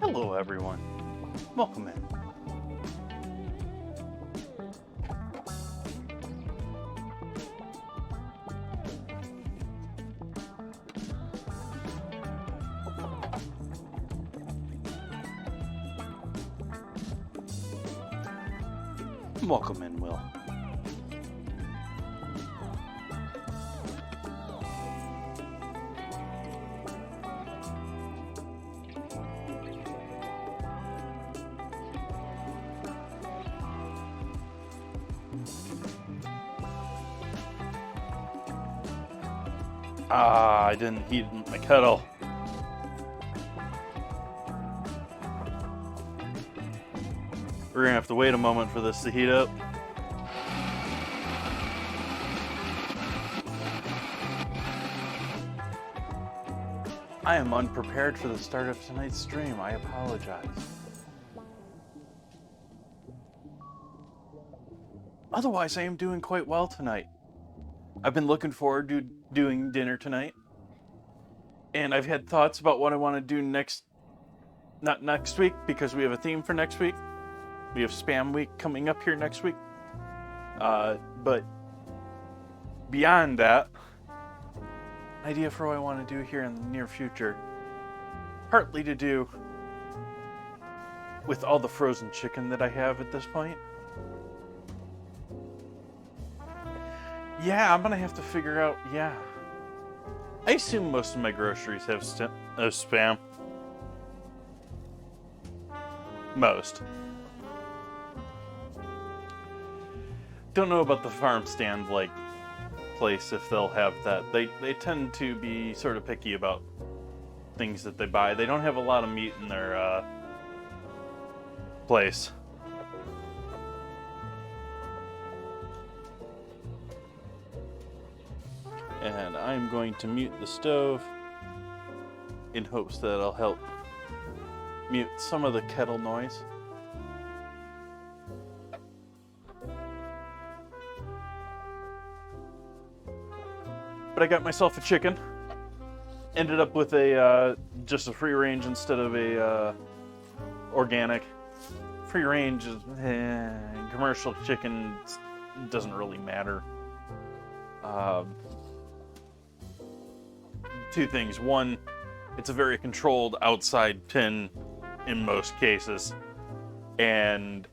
Hello everyone, welcome in. Welcome in, Will. I didn't heat my kettle. We're gonna have to wait a moment for this to heat up. I am unprepared for the start of tonight's stream. I apologize. Otherwise, I am doing quite well tonight. I've been looking forward to doing dinner tonight. And I've had thoughts about what I want to do not next week, because we have a theme for next week. We have Spam Week coming up here next week. But beyond that, idea for what I want to do here in the near future, partly to do with all the frozen chicken that I have at this point. Yeah, I'm gonna have to figure out, yeah. I assume most of my groceries have Spam. Most. Don't know about the farm stand like place if they'll have that. They tend to be sort of picky about things that they buy. They don't have a lot of meat in their place. And I'm going to mute the stove in hopes that it'll help mute some of the kettle noise. But I got myself a chicken. Ended up with a just a free range instead of a organic. Free range is commercial chicken doesn't really matter. Two things. One, it's a very controlled outside pin in most cases, and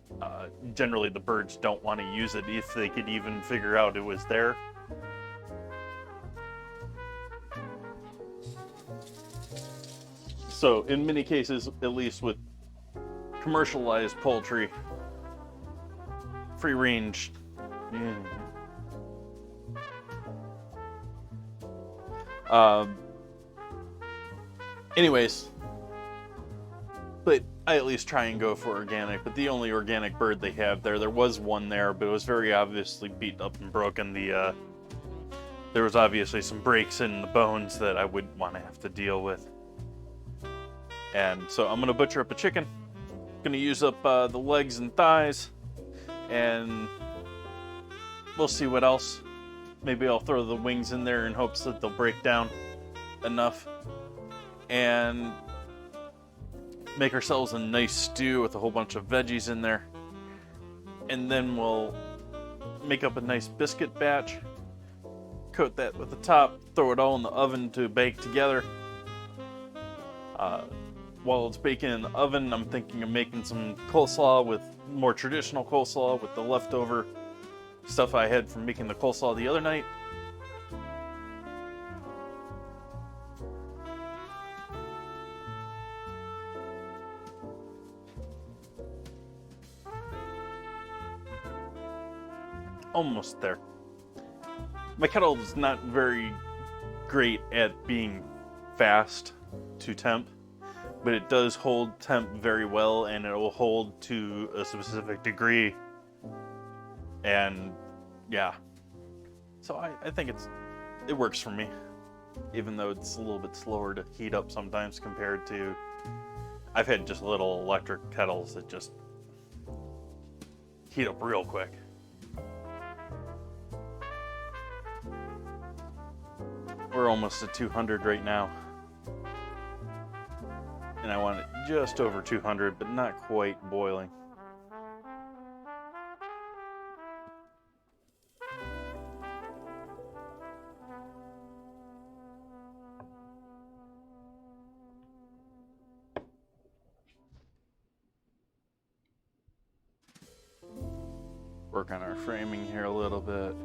generally the birds don't want to use it if they could even figure out it was there. So in many cases, at least with commercialized poultry, free range, anyways, but I at least try and go for organic. But the only organic bird they have there was one there, but it was very obviously beat up and broken. There was obviously some breaks in the bones that I wouldn't want to have to deal with. And so I'm gonna butcher up a chicken. Gonna use up the legs and thighs, and we'll see what else. Maybe I'll throw the wings in there in hopes that they'll break down enough, and make ourselves a nice stew with a whole bunch of veggies in there. And then we'll make up a nice biscuit batch, coat that with the top, throw it all in the oven to bake together. While it's baking in the oven, I'm thinking of making some coleslaw, with more traditional coleslaw with the leftover stuff I had from making the coleslaw the other night. Almost there. My kettle is not very great at being fast to temp, but it does hold temp very well, and it will hold to a specific degree. And yeah, so I think it works for me, even though it's a little bit slower to heat up sometimes compared to, I've had just little electric kettles that just heat up real quick. We're almost at 200 right now. And and I want it just over 200, but not quite boiling. Work on our framing here a little bit.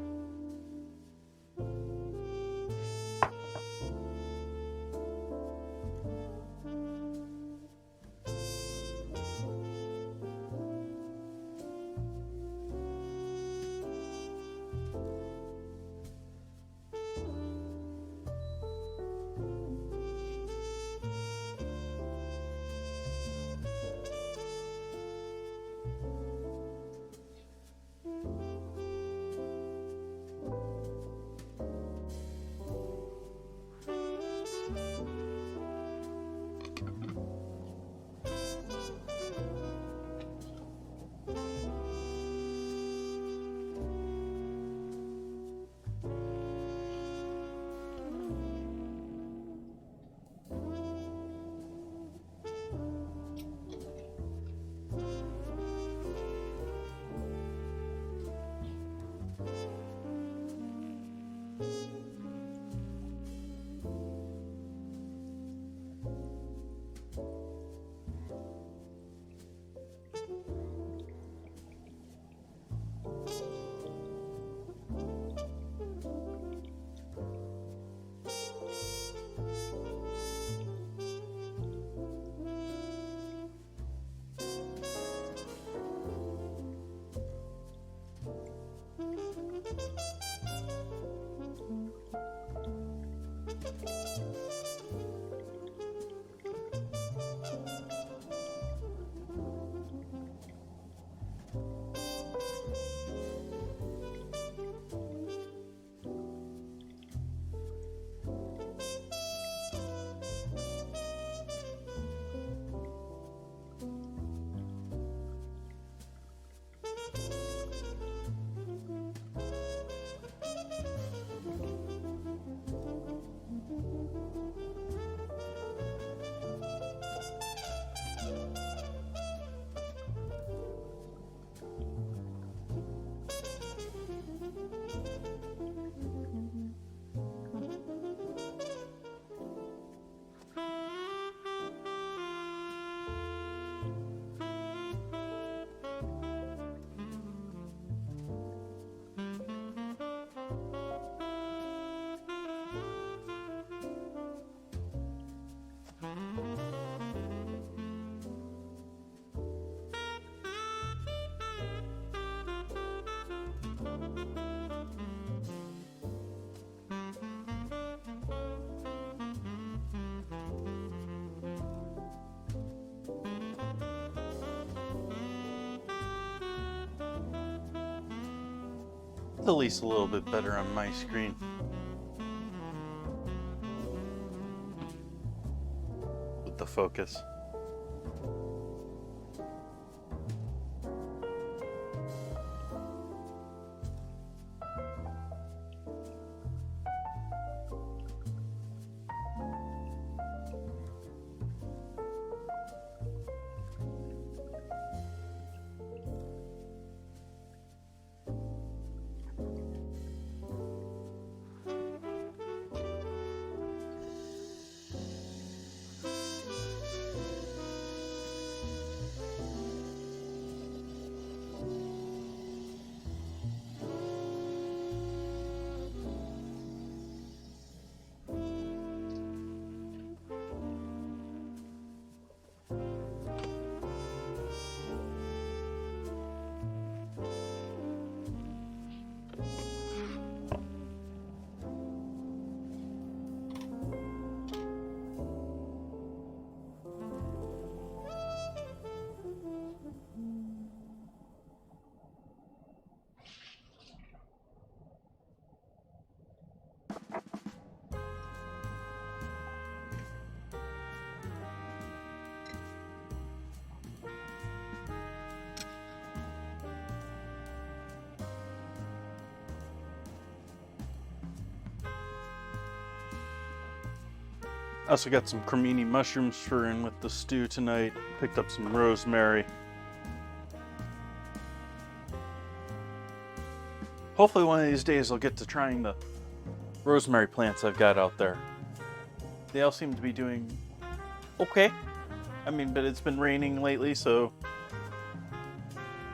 At least a little bit better on my screen. With the focus. I also got some cremini mushrooms for in with the stew tonight. Picked up some rosemary. Hopefully one of these days I'll get to trying the rosemary plants I've got out there. They all seem to be doing okay. I mean, but it's been raining lately, so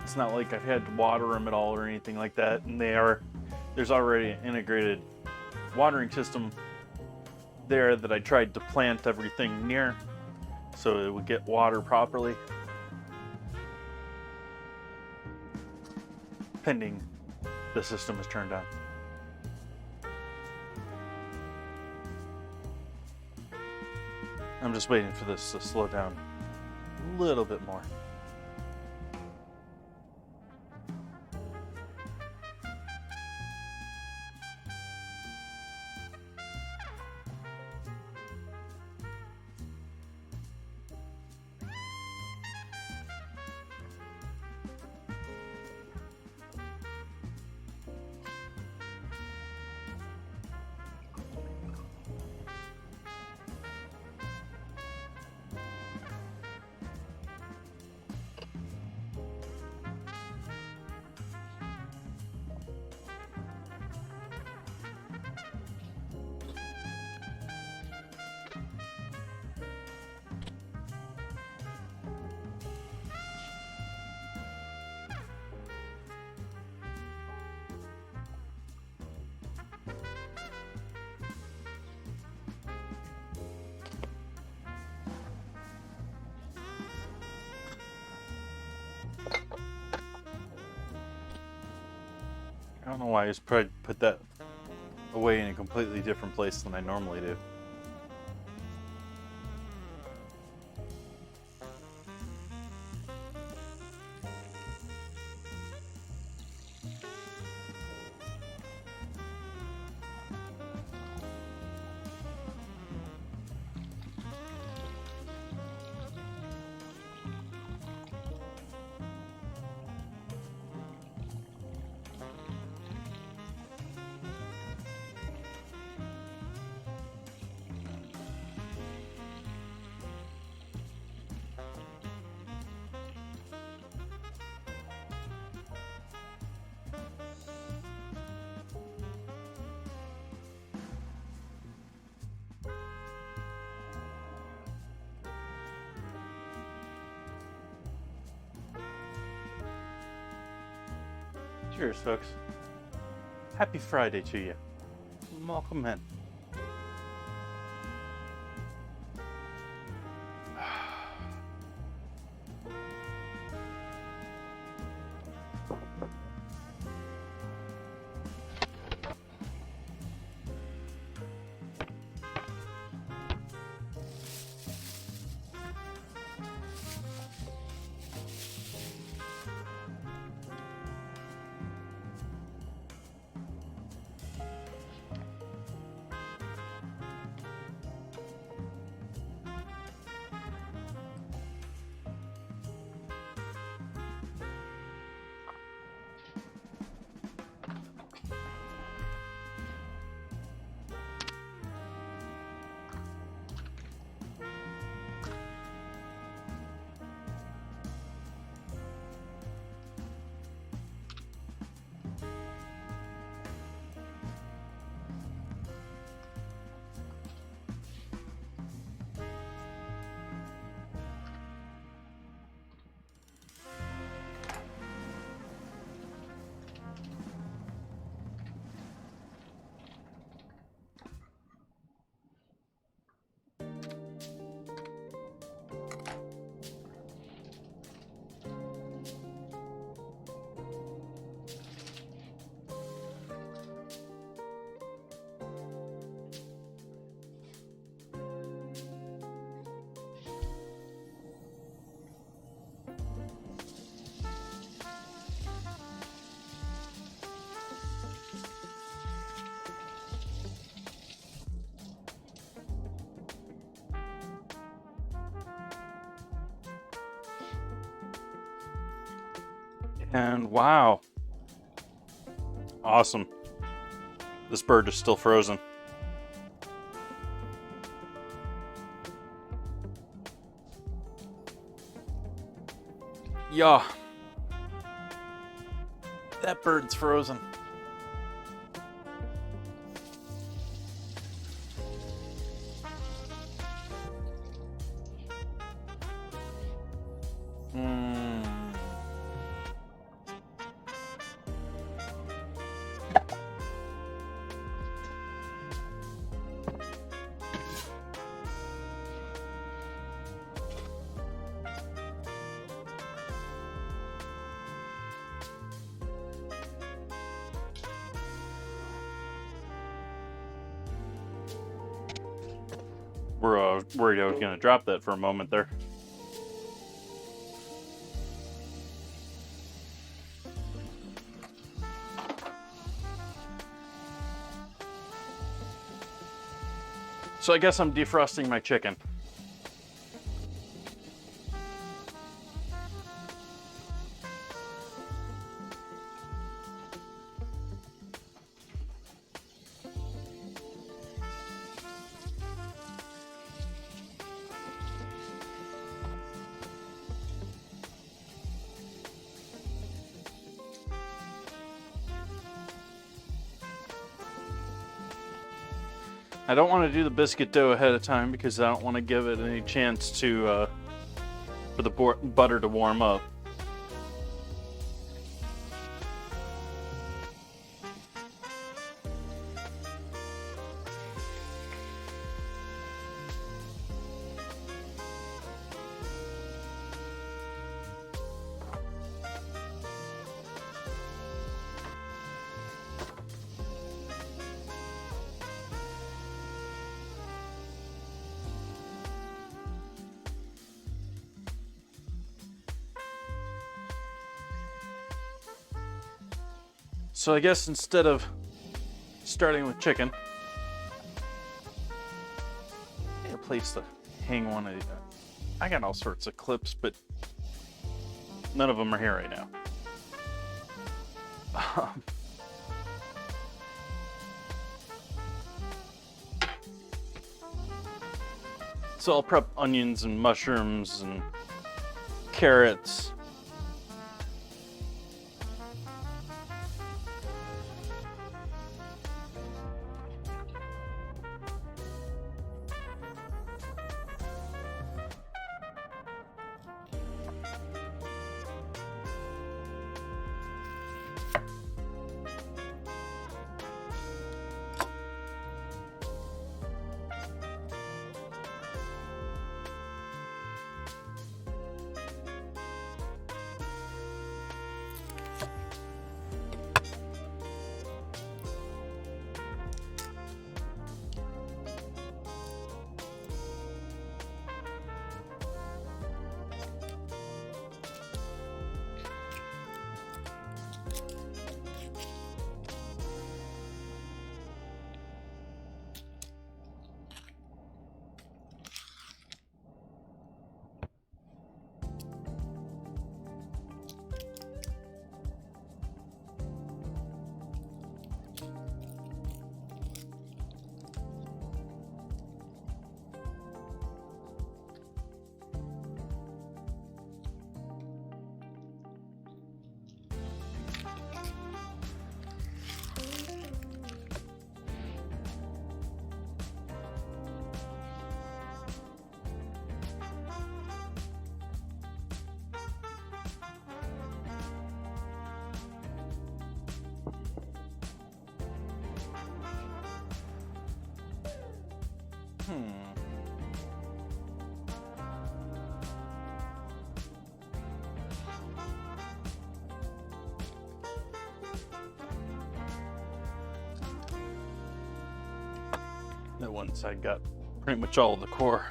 it's not like I've had to water them at all or anything like that. And there's already an integrated watering system there that I tried to plant everything near so it would get water properly. Pending the system is turned on. I'm just waiting for this to slow down a little bit more. I don't know why I just probably put that away in a completely different place than I normally do. Cheers, folks. Happy Friday to you. Welcome in. And wow. Awesome. This bird is still frozen. Yeah. That bird's frozen. We're worried I was going to drop that for a moment there. So I guess I'm defrosting my chicken. I don't want to do the biscuit dough ahead of time because I don't want to give it any chance to for the butter to warm up. So I guess instead of starting with chicken, I need a place to hang one of these. I got all sorts of clips, but none of them are here right now. So I'll prep onions and mushrooms and carrots. That one side got pretty much all of the core.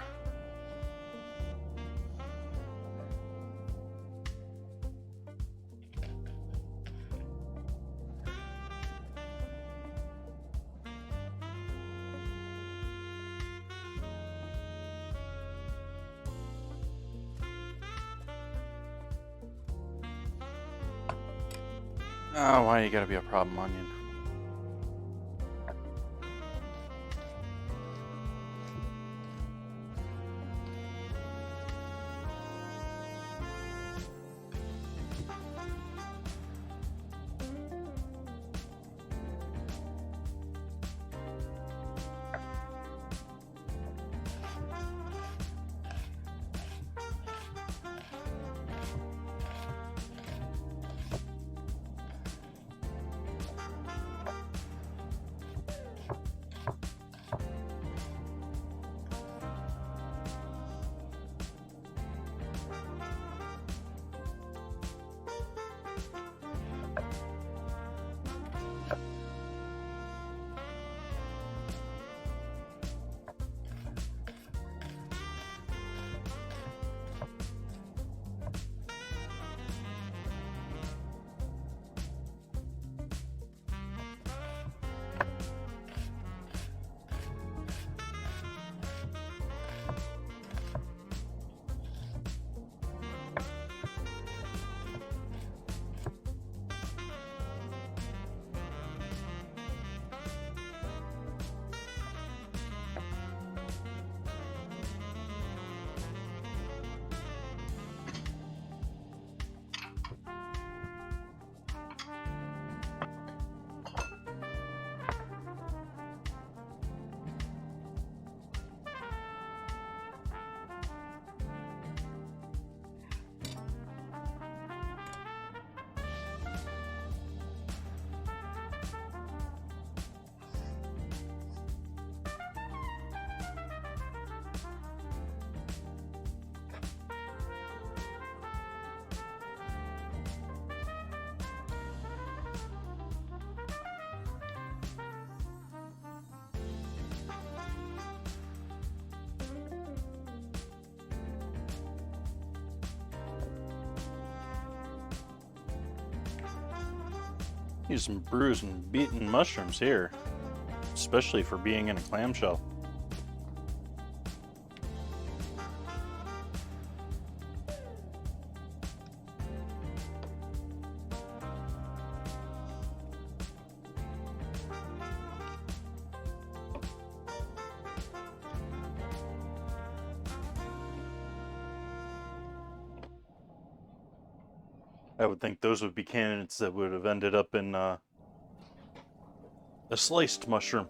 Oh, why you gotta be a problem onion? Use some bruised and beaten mushrooms here, especially for being in a clamshell. I would think those would be candidates that would have ended up in a sliced mushroom.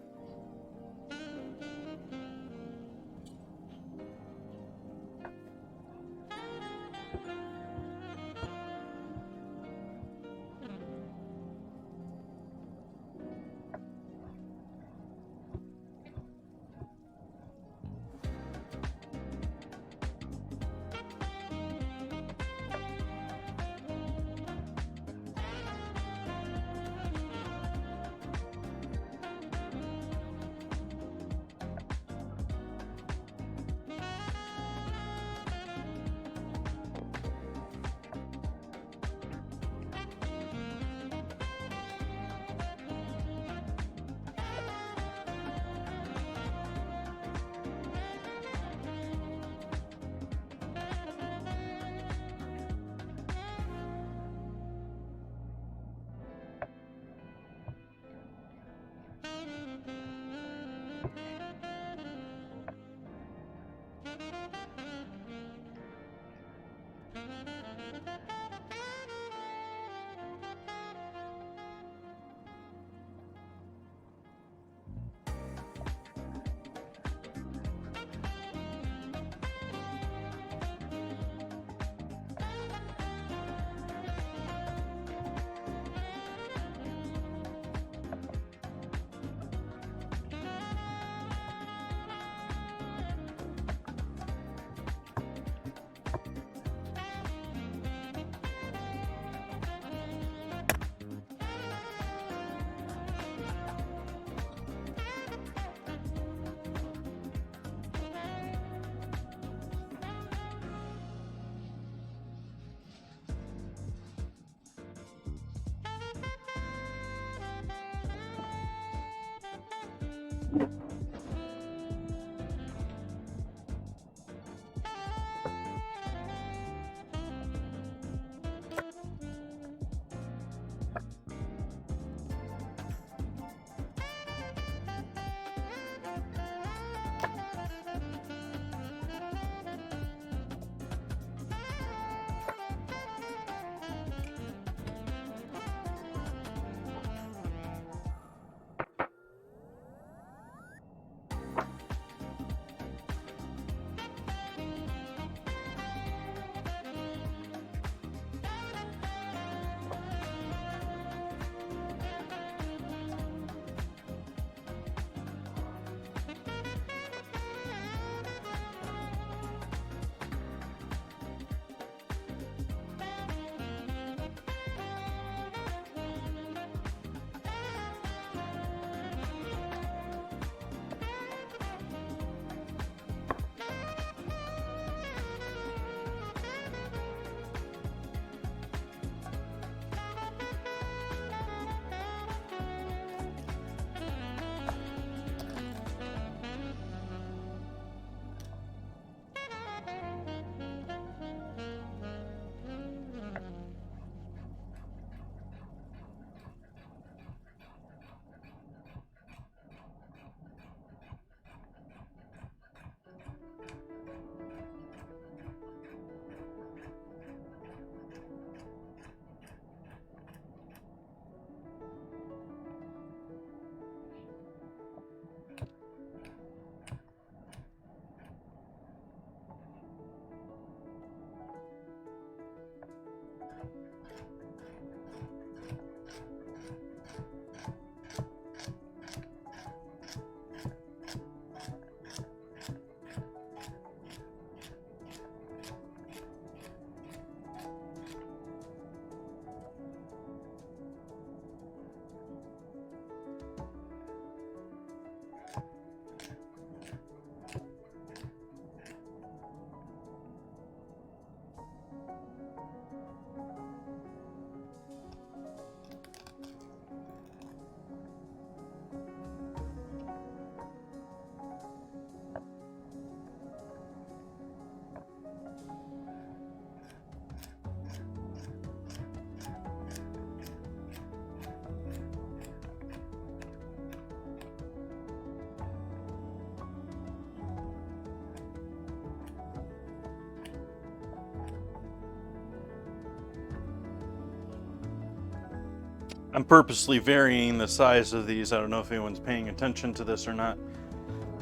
I'm purposely varying the size of these. I don't know if anyone's paying attention to this or not.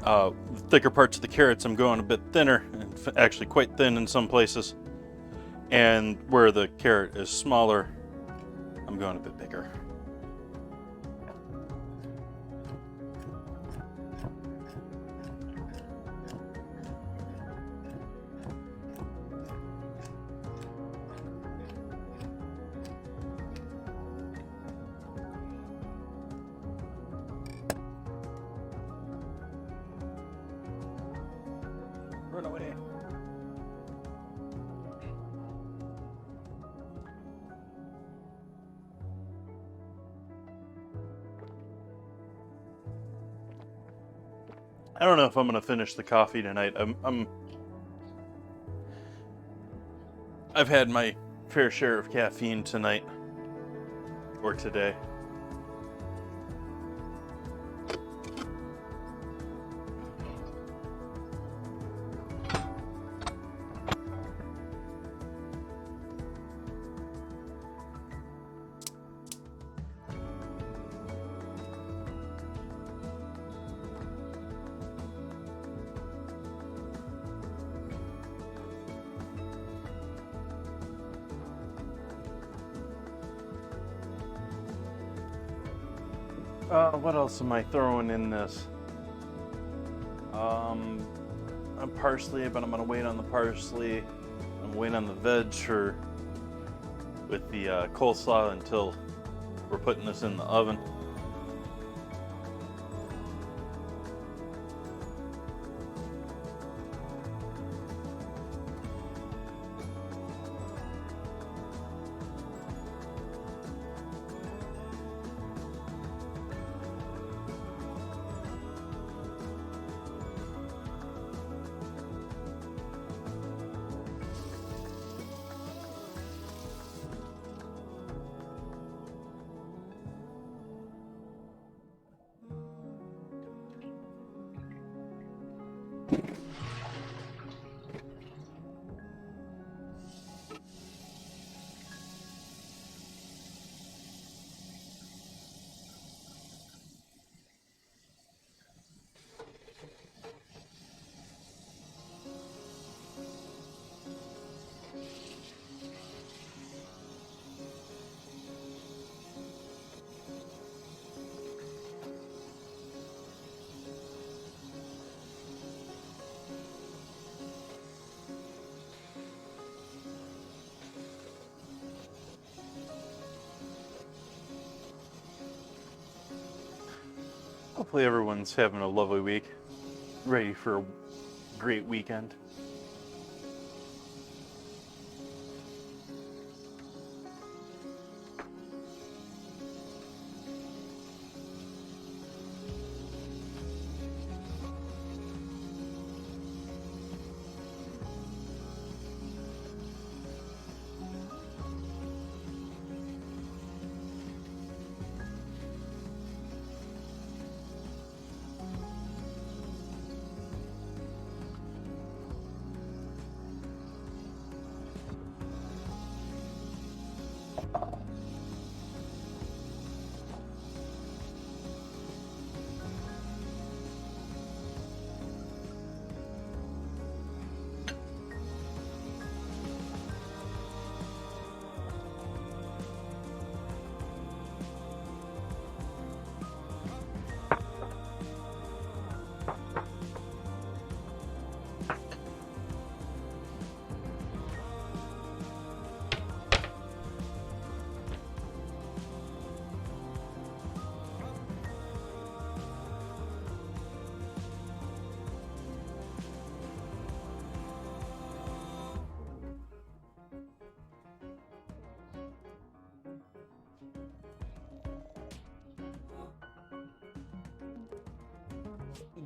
The thicker parts of the carrots I'm going a bit thinner, and actually quite thin in some places. And where the carrot is smaller, I'm going a bit bigger. Run away. I don't know if I'm gonna finish the coffee tonight. I've had my fair share of caffeine tonight or today. What else am I throwing in this? Parsley, but I'm gonna wait on the parsley. I'm waiting on the veg with the coleslaw until we're putting this in the oven. Hopefully everyone's having a lovely week, ready for a great weekend.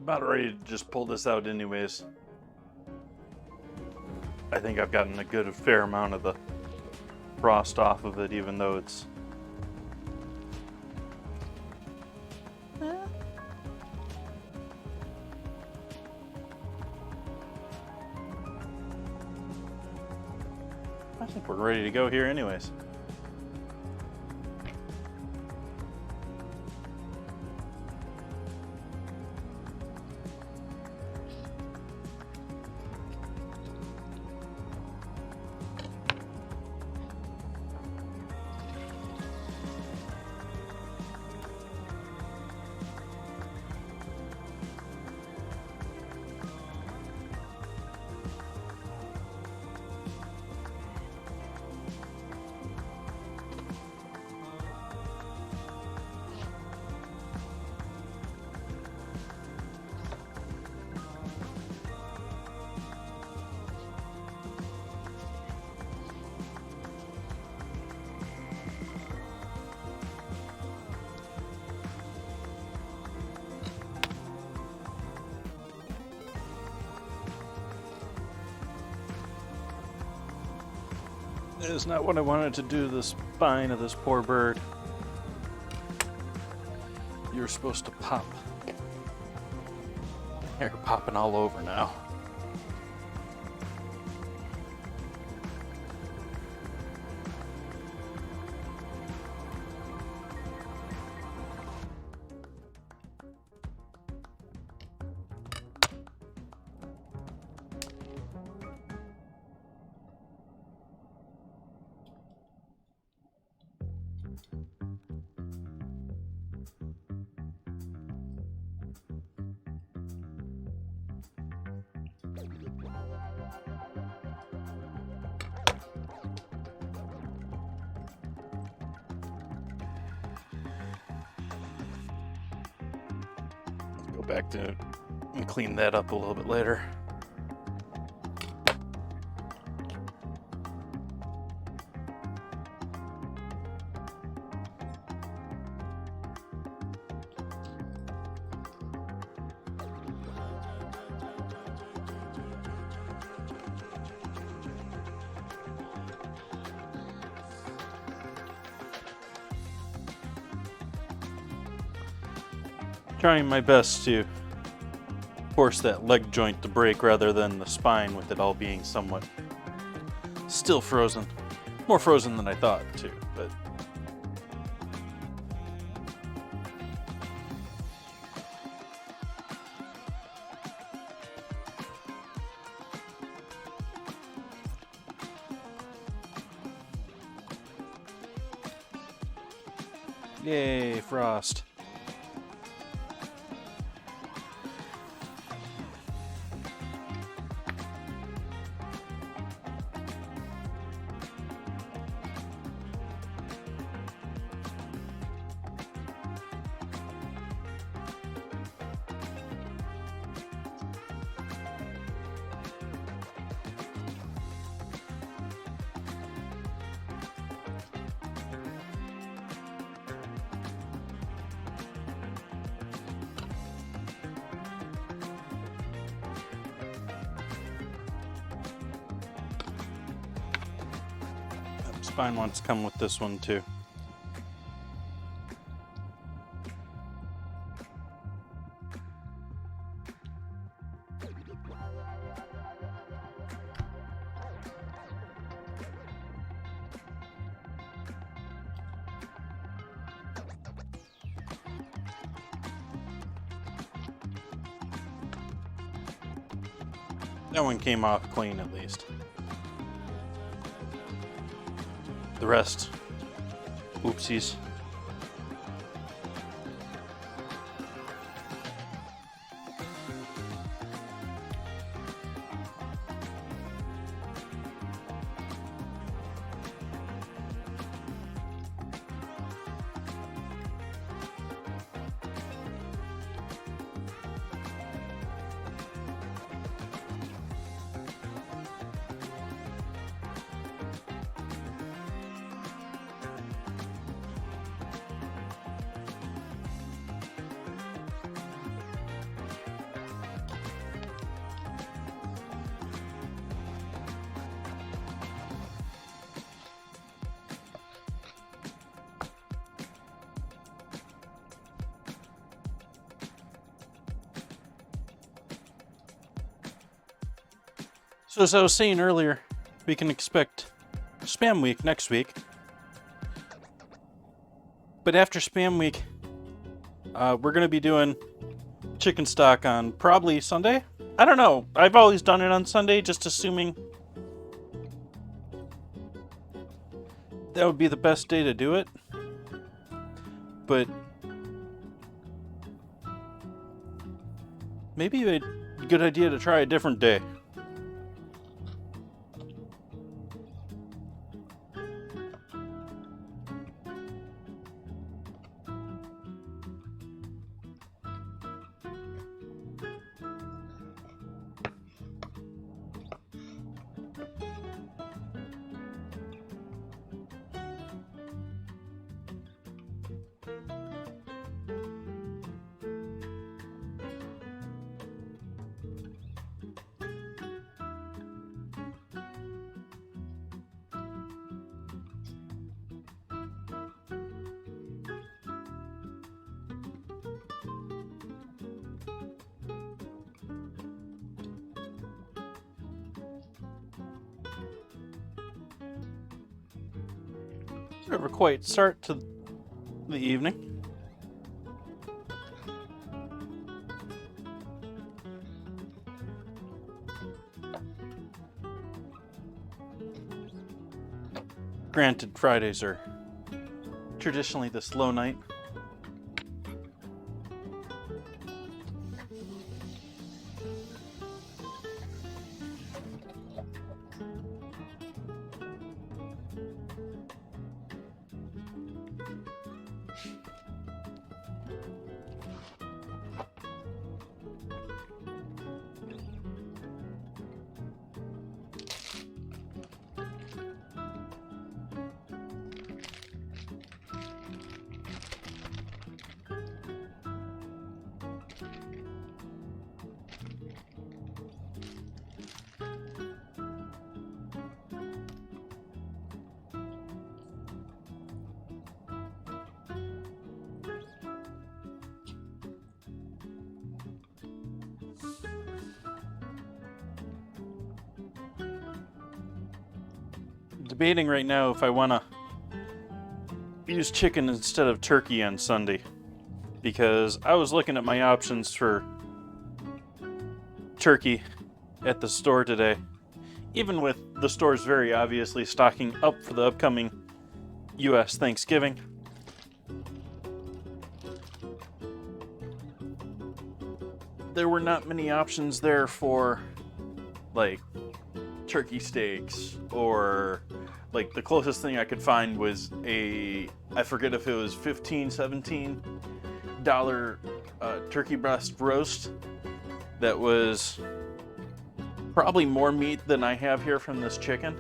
About ready to just pull this out anyways. I think I've gotten a good fair amount of the frost off of it, even though it's I think we're ready to go here anyways. That is not what I wanted to do to the spine of this poor bird. You're supposed to pop. They're popping all over now. Go back to and clean that up a little bit later. Trying my best to force that leg joint to break rather than the spine, with it all being somewhat still frozen. More frozen than I thought, too, but yay, frost. Spine wants to come with this one too. That one came off clean at least. The rest, oopsies. So as I was saying earlier, we can expect Spam Week next week. But after Spam Week, we're going to be doing chicken stock on probably Sunday? I don't know. I've always done it on Sunday, just assuming that would be the best day to do it. But maybe a good idea to try a different day. Never quite start to the evening. Granted, Fridays are traditionally the slow night. Debating right now if I want to use chicken instead of turkey on Sunday, because I was looking at my options for turkey at the store today. Even with the stores very obviously stocking up for the upcoming U.S. Thanksgiving, there were not many options there for, like, turkey steaks, or like the closest thing I could find was I forget if it was $15, $17 turkey breast roast that was probably more meat than I have here from this chicken.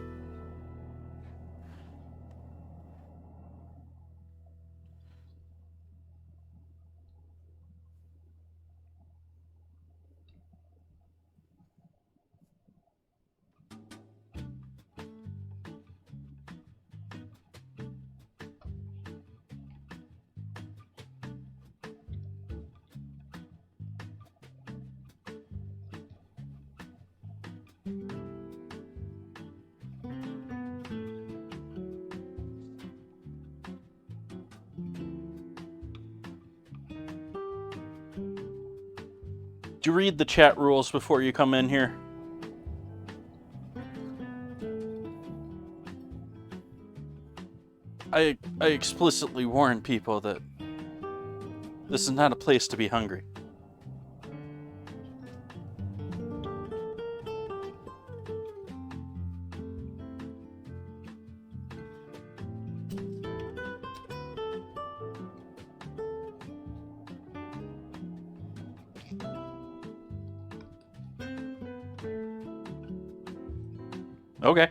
Do you read the chat rules before you come in here? I explicitly warn people that this is not a place to be hungry. Okay.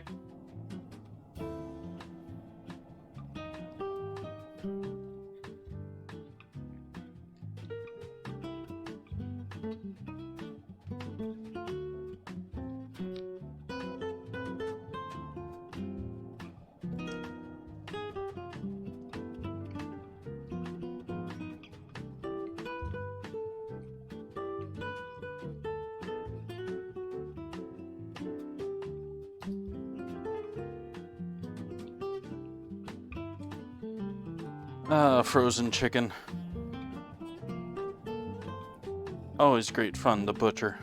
Frozen chicken. Always great fun to butcher.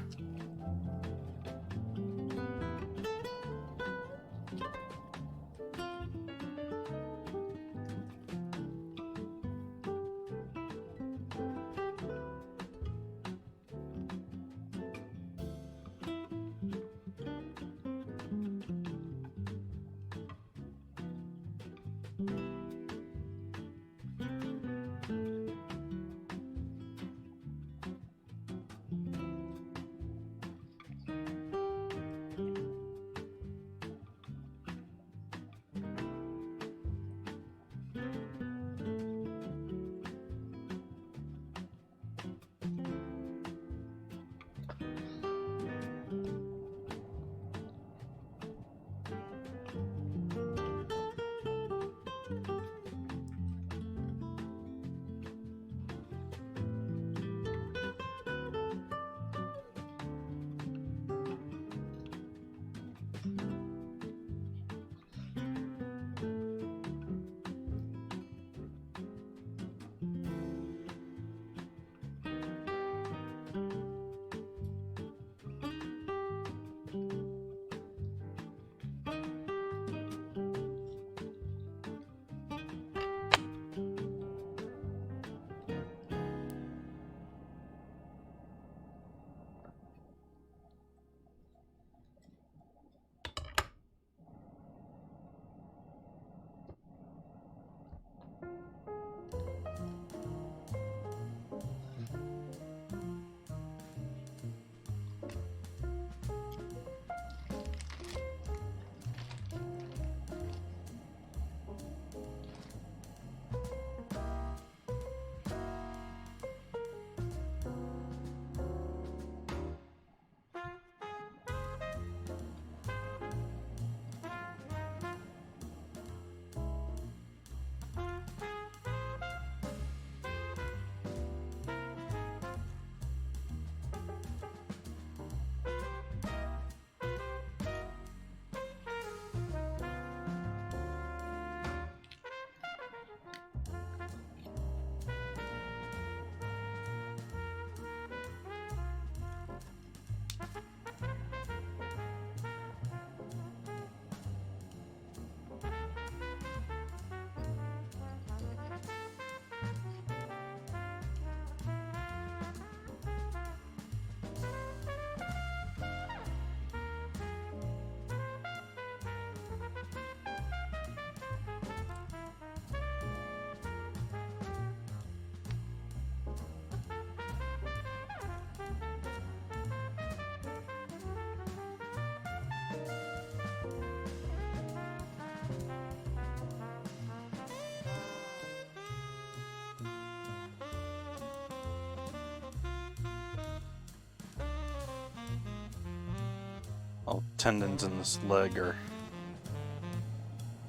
All tendons in this leg are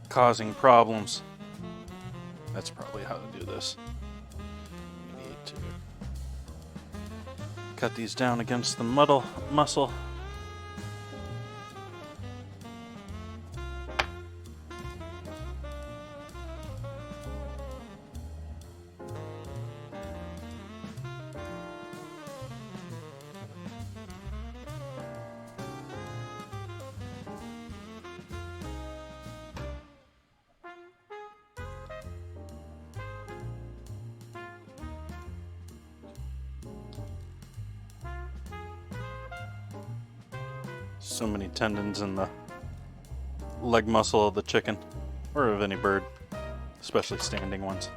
causing problems. That's probably how to do this. We need to cut these down against the muscle. So many tendons in the leg muscle of the chicken, or of any bird, especially standing ones.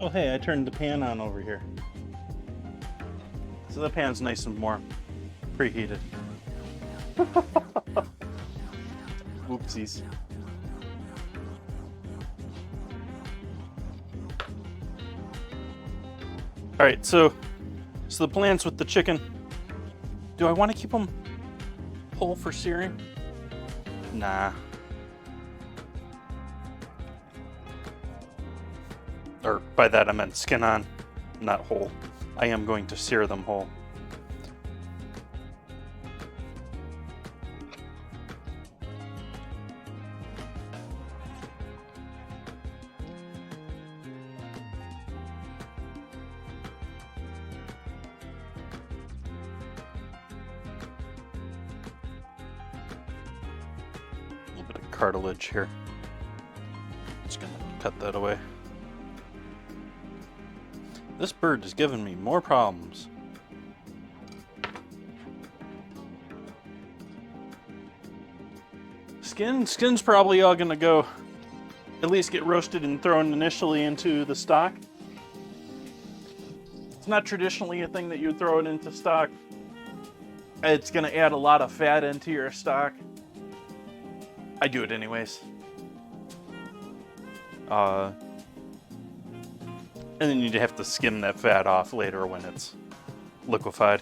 Oh hey, I turned the pan on over here. So the pan's nice and warm, preheated. Oopsies. Alright, so the plans with the chicken. Do I want to keep them whole for searing? Nah. Or by that I meant skin on, not whole. I am going to sear them whole. A little bit of cartilage here. Just gonna cut that away. This bird is giving me more problems. Skin's probably all gonna go, at least get roasted and thrown initially into the stock. It's not traditionally a thing that you would throw it into stock. It's gonna add a lot of fat into your stock. I do it anyways. And then you'd have to skim that fat off later when it's liquefied.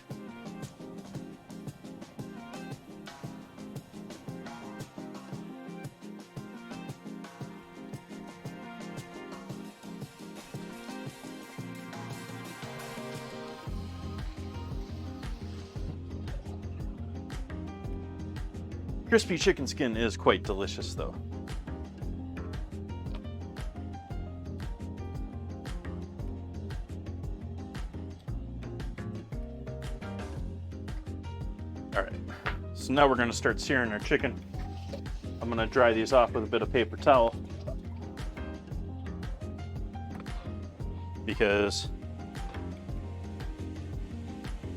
Crispy chicken skin is quite delicious though. All right, so now we're gonna start searing our chicken. I'm gonna dry these off with a bit of paper towel because,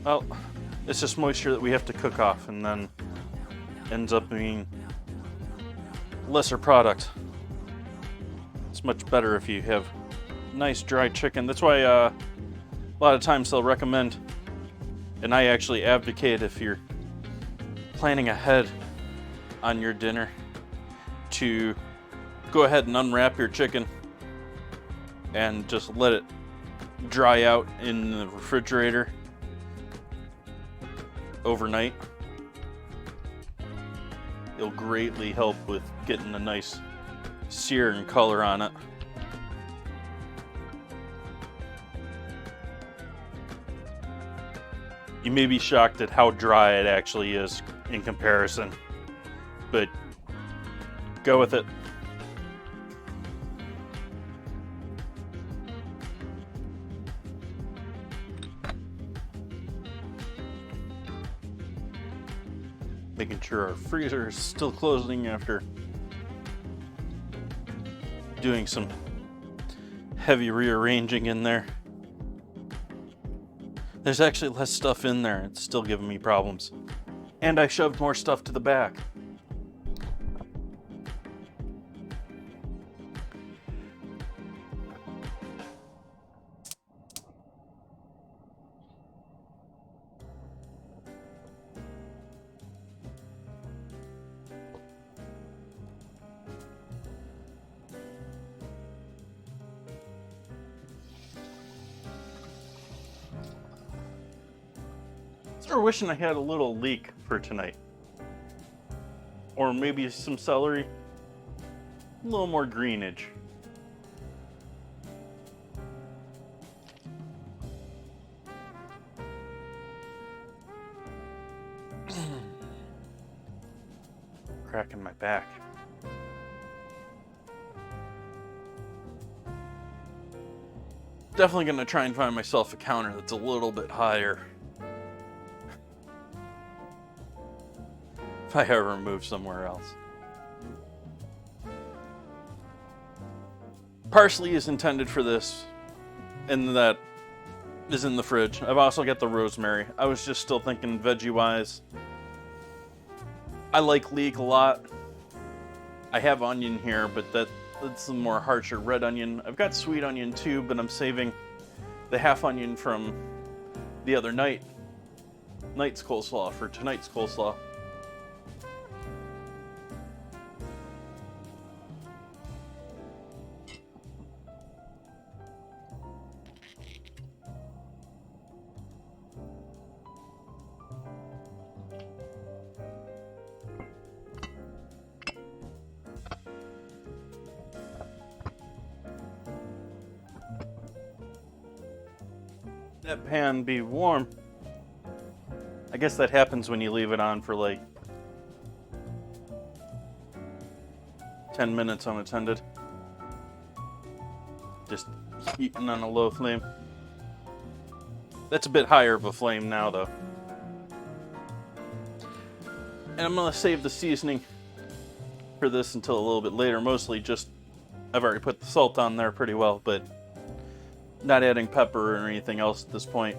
well, it's just moisture that we have to cook off and then ends up being lesser product. It's much better if you have nice dry chicken. That's why a lot of times they'll recommend, and I actually advocate, if you're planning ahead on your dinner, to go ahead and unwrap your chicken and just let it dry out in the refrigerator overnight. It'll greatly help with getting a nice sear and color on it. You may be shocked at how dry it actually is in comparison, but go with it. Making sure our freezer is still closing after doing some heavy rearranging in there. There's actually less stuff in there. It's still giving me problems. And I shoved more stuff to the back. Start wishing I had a little leek for tonight. Or maybe some celery. A little more greenage. Cracking my back. Definitely gonna try and find myself a counter that's a little bit higher. If I ever move somewhere else. Parsley is intended for this, and that is in the fridge. I've also got the rosemary. I was just still thinking veggie-wise. I like leek a lot. I have onion here, but that's a more harsher red onion. I've got sweet onion too, but I'm saving the half onion from the other night's coleslaw for tonight's coleslaw. That pan be warm. I guess that happens when you leave it on for like 10 minutes unattended. Just heating on a low flame. That's a bit higher of a flame now though. And I'm gonna save the seasoning for this until a little bit later. Mostly just, I've already put the salt on there pretty well, but not adding pepper or anything else at this point.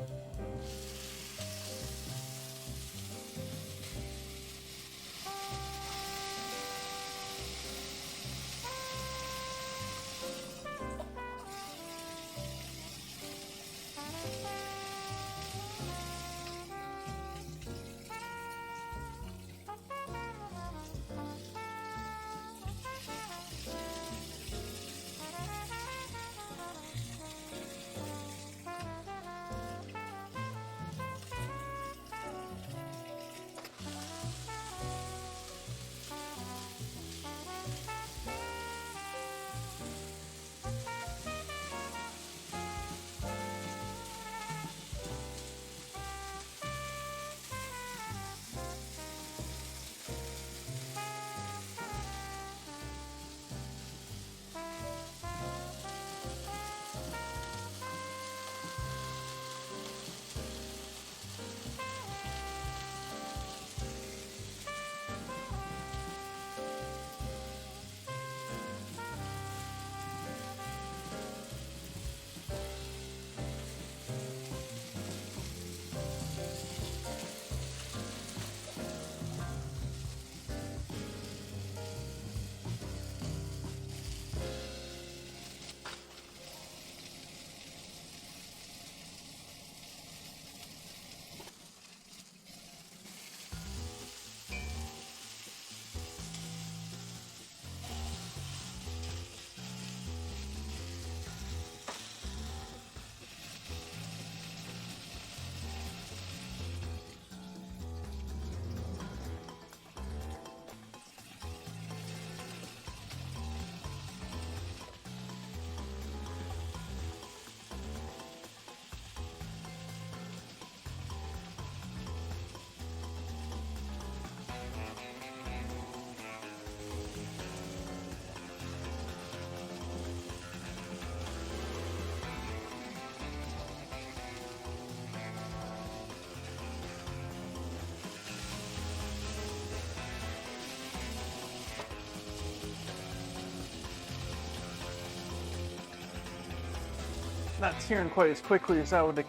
not searing quite as quickly as I would have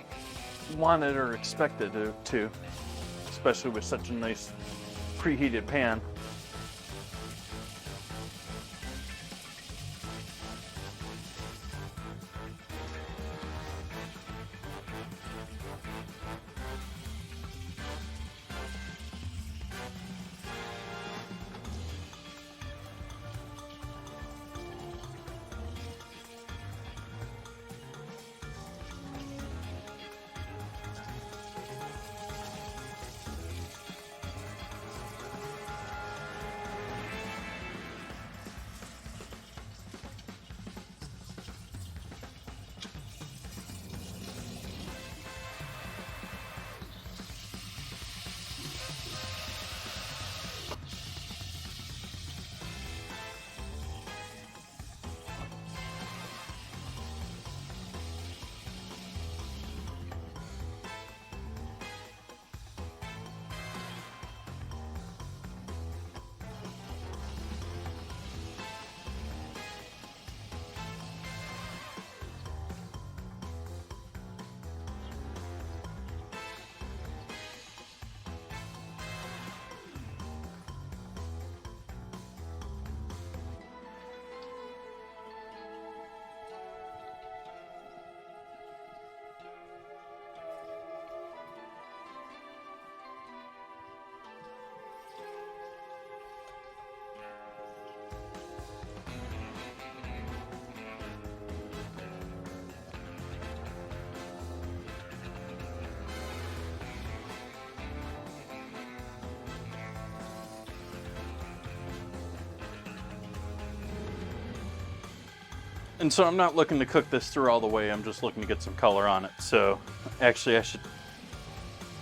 wanted or expected it to, especially with such a nice preheated pan. And so I'm not looking to cook this through all the way, I'm just looking to get some color on it. So actually I should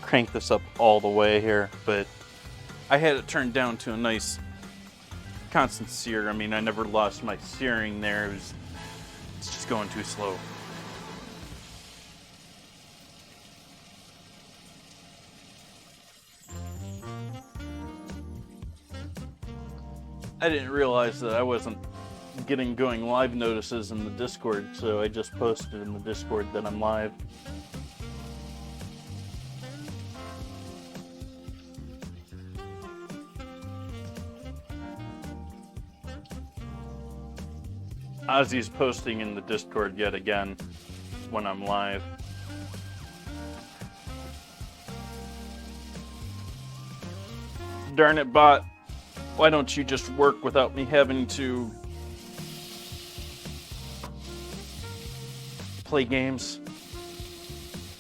crank this up all the way here, but I had it turned down to a nice constant sear. I mean, I never lost my searing there, it's just going too slow. I didn't realize that I wasn't getting going live notices in the Discord, so I just posted in the Discord that I'm live. Ozzy's posting in the Discord yet again when I'm live. Darn it, bot. Why don't you just work without me having to play games?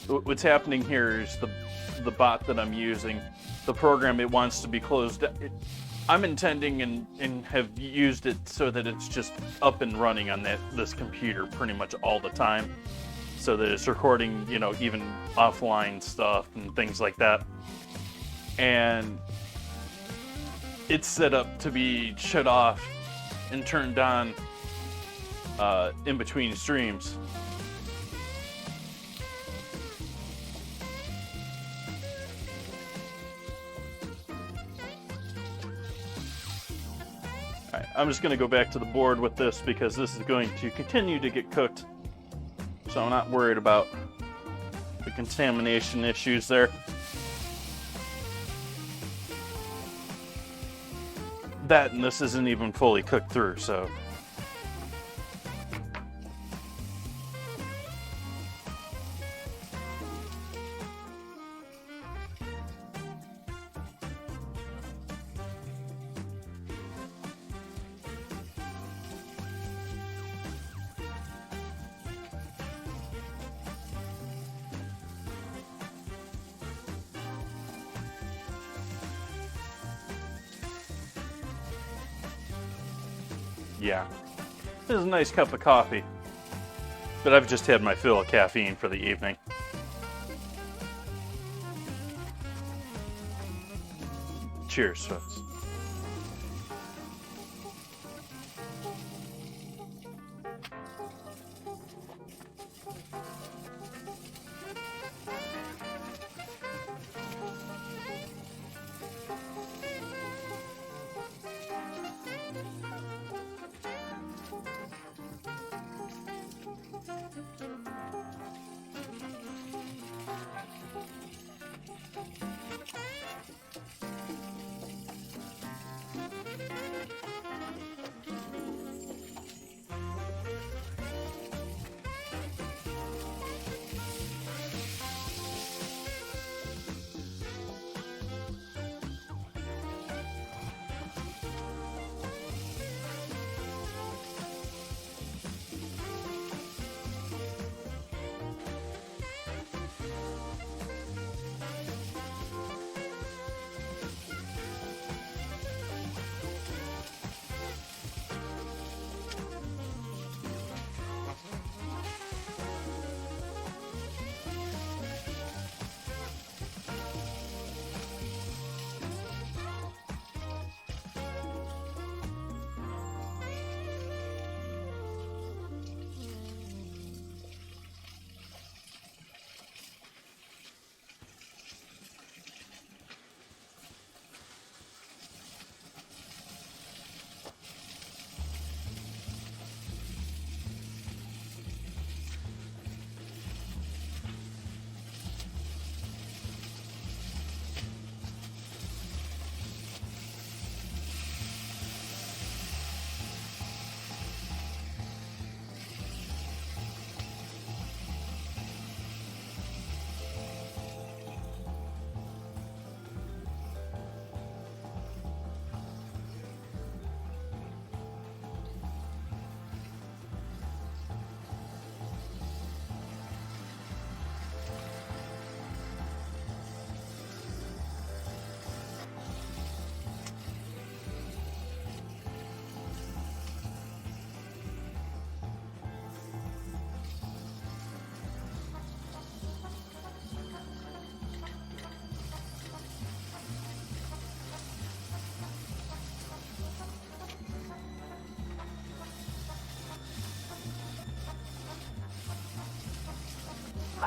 What's happening here is the bot that I'm using, the program, it wants to be closed. I'm intending and have used it so that it's just up and running on this computer pretty much all the time, so that it's recording, you know, even offline stuff and things like that. And it's set up to be shut off and turned on in between streams. Alright, I'm just going to go back to the board with this because this is going to continue to get cooked, so I'm not worried about the contamination issues there. That and this isn't even fully cooked through, so. Yeah, this is a nice cup of coffee, but I've just had my fill of caffeine for the evening. Cheers, folks.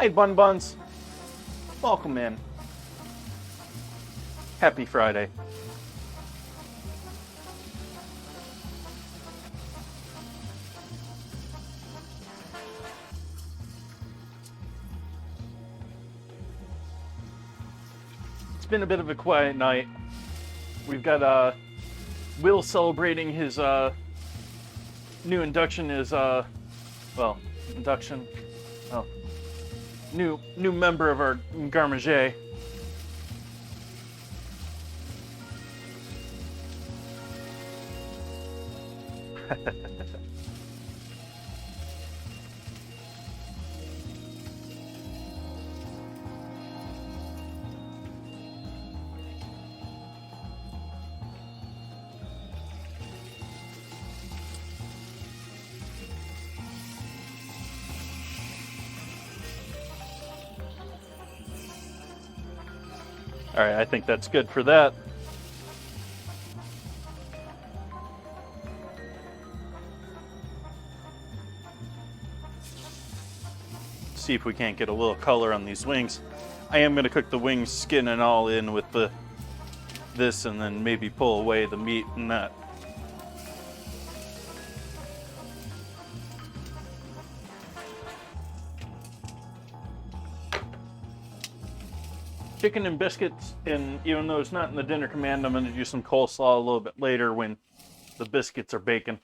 Hi, Bun Buns. Welcome in. Happy Friday. It's been a bit of a quiet night. We've got Will celebrating his new induction is induction. Oh, new member of our Garmager. All right, I think that's good for that. See if we can't get a little color on these wings. I am going to cook the wings skin and all in with this and then maybe pull away the meat and that. Chicken and biscuits, and even though it's not in the dinner command, I'm going to do some coleslaw a little bit later when the biscuits are baking.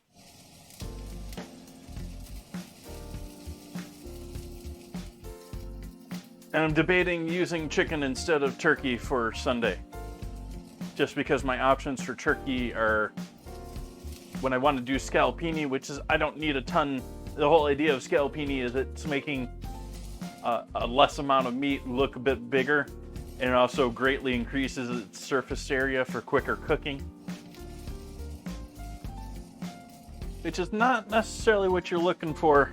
And I'm debating using chicken instead of turkey for Sunday. Just because my options for turkey are, when I want to do scallopini, which is, I don't need a ton. The whole idea of scallopini is it's making a less amount of meat look a bit bigger. And it also greatly increases its surface area for quicker cooking. Which is not necessarily what you're looking for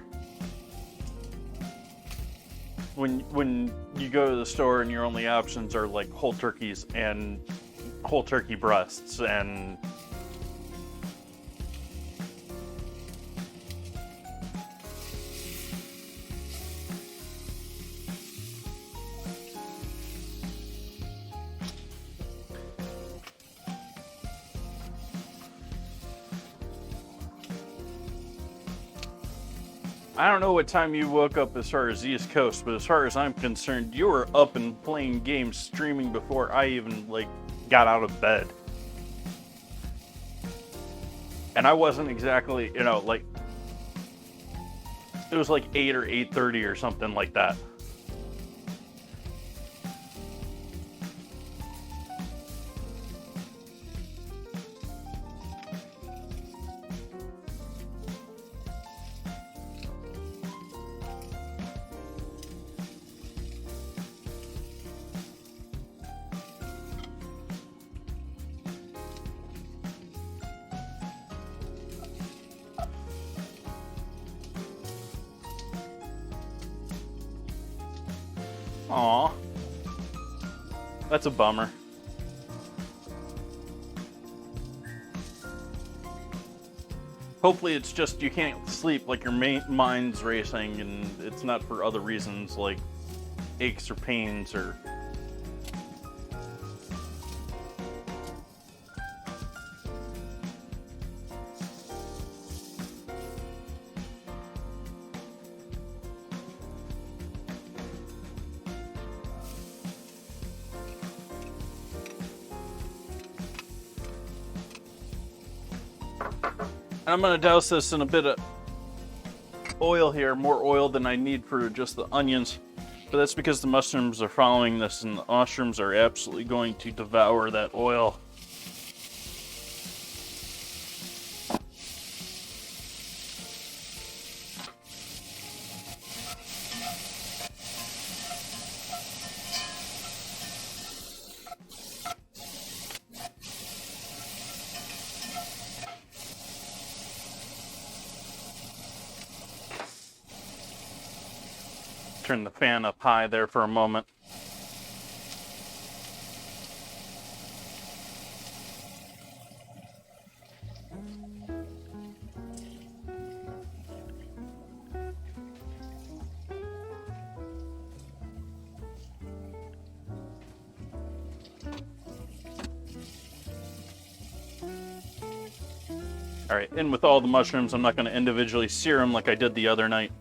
when you go to the store and your only options are like whole turkeys and whole turkey breasts and I don't know what time you woke up as far as the East Coast, but as far as I'm concerned, you were up and playing games, streaming before I even, got out of bed. And I wasn't exactly, it was like 8 or 8:30 or something like that. Aw. That's a bummer. Hopefully it's just you can't sleep, like your mind's racing and it's not for other reasons like aches or pains or... I'm going to douse this in a bit of oil here, more oil than I need for just the onions. But that's because the mushrooms are following this, and the mushrooms are absolutely going to devour that oil. Turn the fan up high there for a moment. Alright, and with all the mushrooms, I'm not going to individually sear them like I did the other night.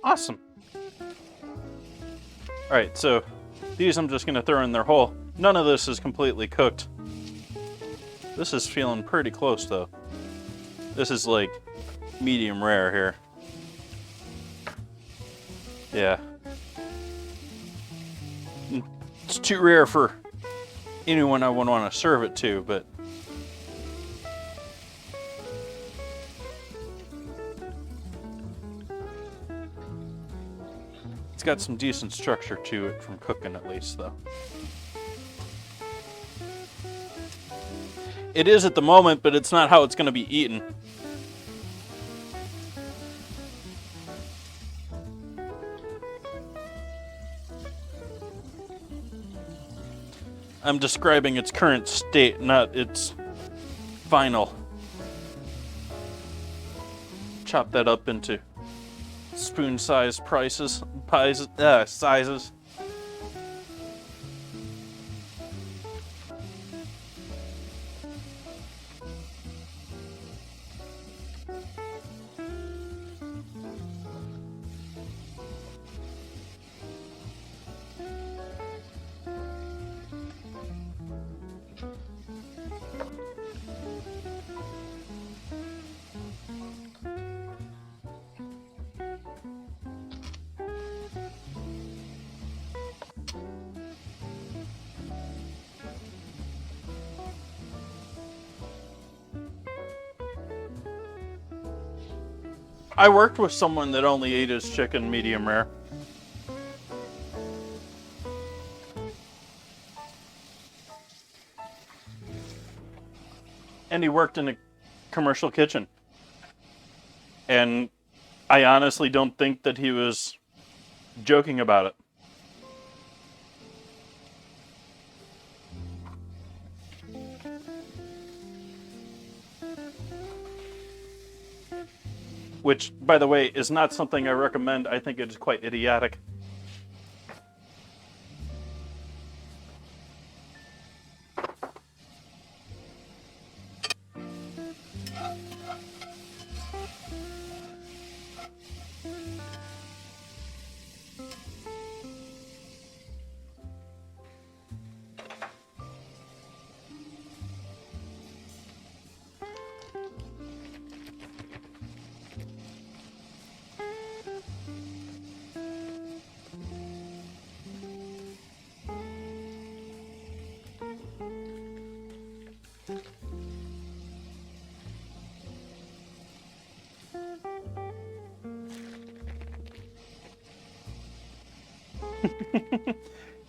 Awesome. Alright, so these I'm just going to throw in their hole. None of this is completely cooked. This is feeling pretty close, though. This is like medium rare here. Yeah. It's too rare for anyone I would want to serve it to, but... It's got some decent structure to it from cooking, at least, though. It is at the moment, but it's not how it's going to be eaten. I'm describing its current state, not its final. Chop that up into spoon-sized sizes. I worked with someone that only ate his chicken medium rare. And he worked in a commercial kitchen. And I honestly don't think that he was joking about it. Which, by the way, is not something I recommend. I think it is quite idiotic.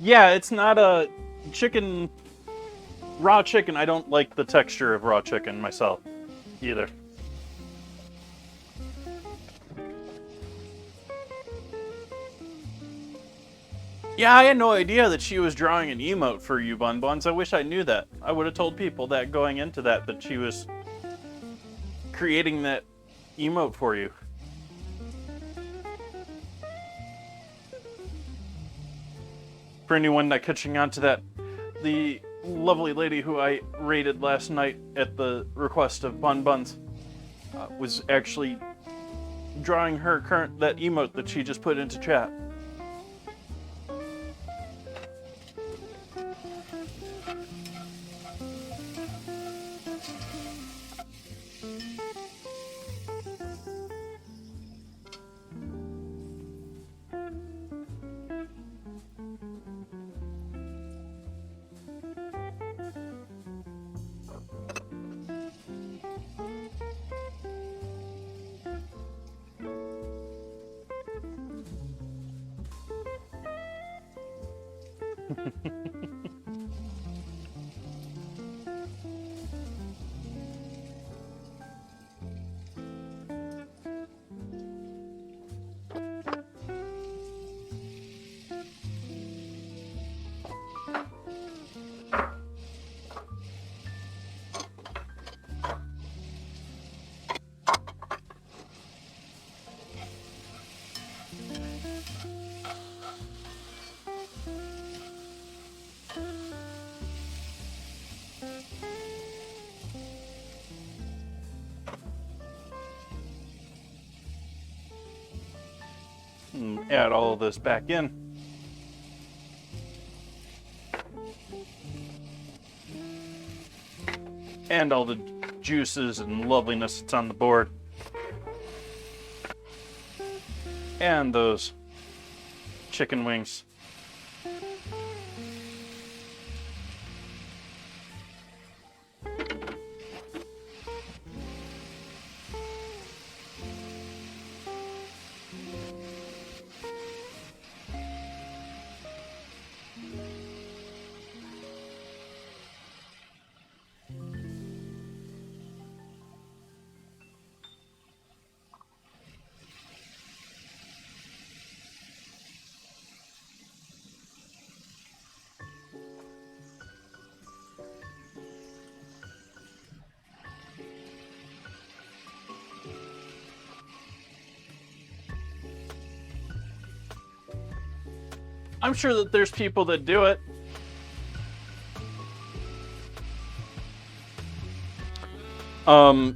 Yeah, it's not a chicken, raw chicken. I don't like the texture of raw chicken myself, either. Yeah, I had no idea that she was drawing an emote for you, Bun Buns. I wish I knew that. I would have told people that going into that she was creating that emote for you. For anyone not catching on to that, the lovely lady who I raided last night at the request of Bun Buns was actually drawing her that emote that she just put into chat. And add all of this back in. And all the juices and loveliness that's on the board. And those chicken wings. I'm sure that there's people that do it.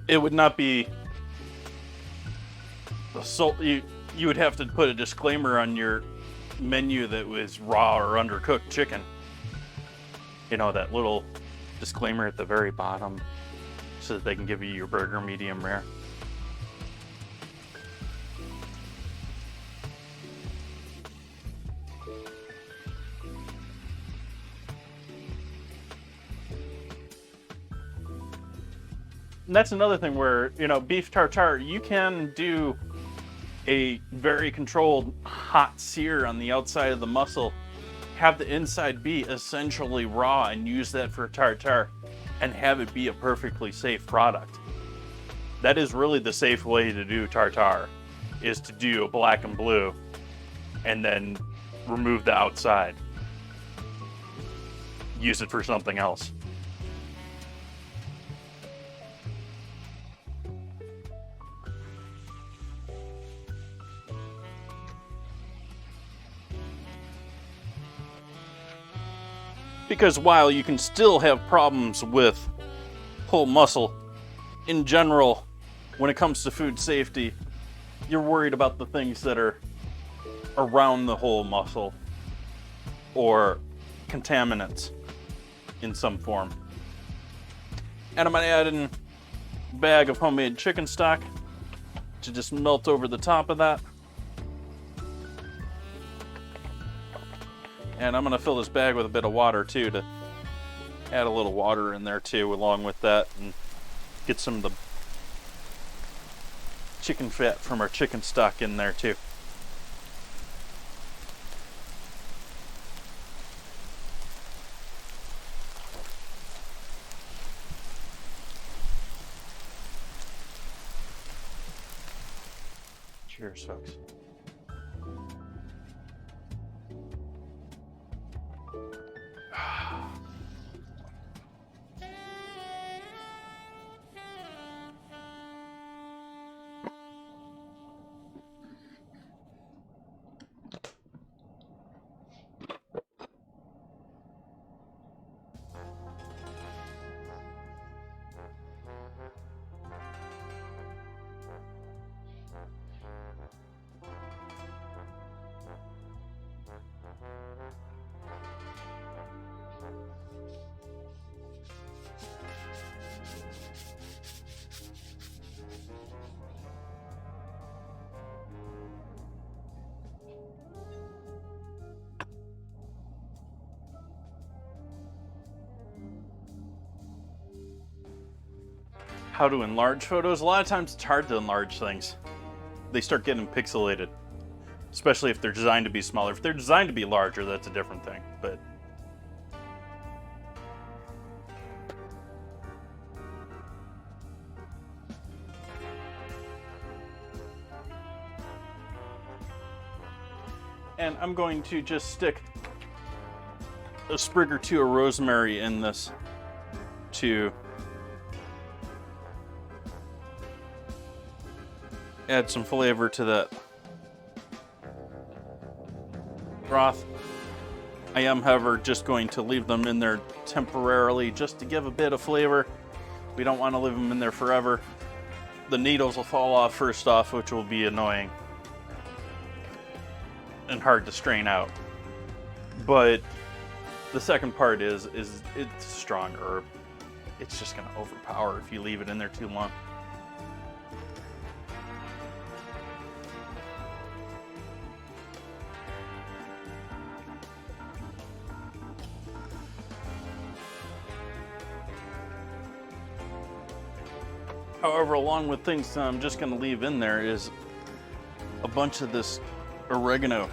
It would not be you would have to put a disclaimer on your menu that was raw or undercooked chicken. You know, that little disclaimer at the very bottom so that they can give you your burger medium rare. And that's another thing where, you know, beef tartare, you can do a very controlled hot sear on the outside of the muscle, have the inside be essentially raw and use that for tartare and have it be a perfectly safe product. That is really the safe way to do tartare, is to do a black and blue and then remove the outside. Use it for something else. Because while you can still have problems with whole muscle, in general, when it comes to food safety, you're worried about the things that are around the whole muscle or contaminants in some form. And I'm going to add in a bag of homemade chicken stock to just melt over the top of that. And I'm going to fill this bag with a bit of water too, to add a little water in there too along with that, and get some of the chicken fat from our chicken stock in there too. Cheers, folks. How to enlarge photos. A lot of times it's hard to enlarge things. They start getting pixelated, especially if they're designed to be smaller. If they're designed to be larger, that's a different thing. But and I'm going to just stick a sprig or two of rosemary in this to add some flavor to that broth. I am, however, just going to leave them in there temporarily just to give a bit of flavor. We don't want to leave them in there forever. The needles will fall off first off, which will be annoying. and hard to strain out. But the second part is it's a strong herb. It's just going to overpower if you leave it in there too long. However, along with things I'm just going to leave in there is a bunch of this oregano.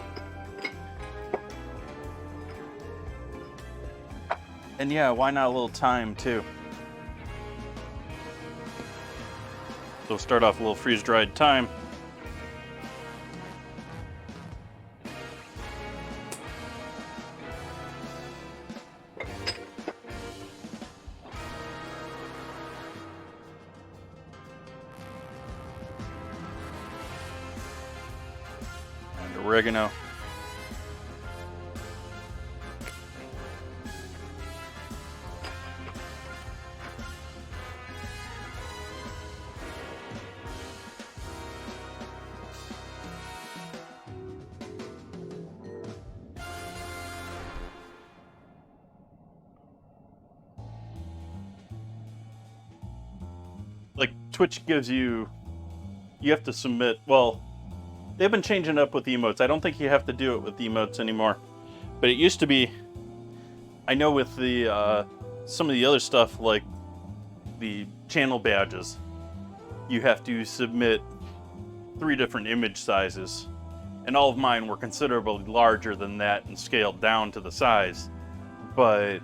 And yeah, why not a little thyme too? So start off a little freeze-dried thyme. And oregano. Like Twitch gives you have to submit, well, they've been changing up with emotes. I don't think you have to do it with emotes anymore. But it used to be, I know with the some of the other stuff like the channel badges, you have to submit 3 different image sizes. And all of mine were considerably larger than that and scaled down to the size. But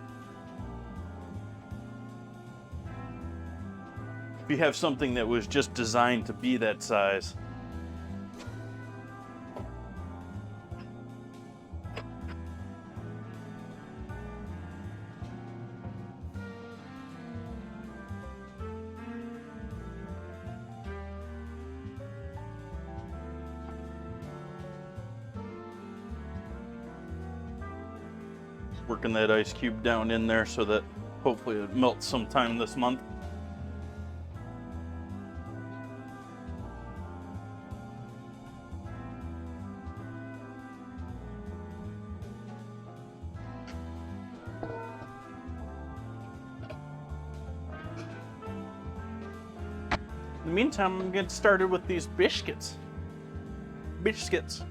if you have something that was just designed to be that size, working that ice cube down in there so that hopefully it melts sometime this month. In the meantime, I'm getting started with these biscuits. Biscuits.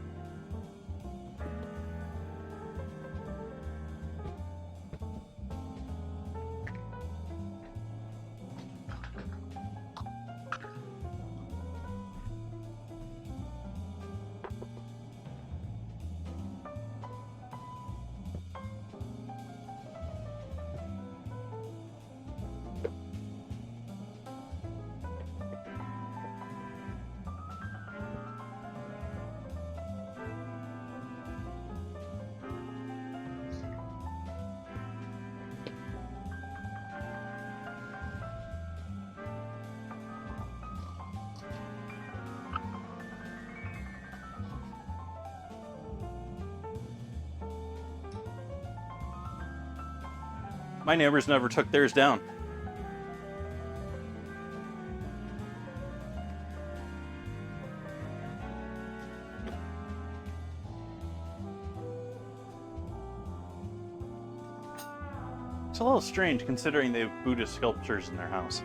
My neighbors never took theirs down. It's a little strange considering they have Buddhist sculptures in their house.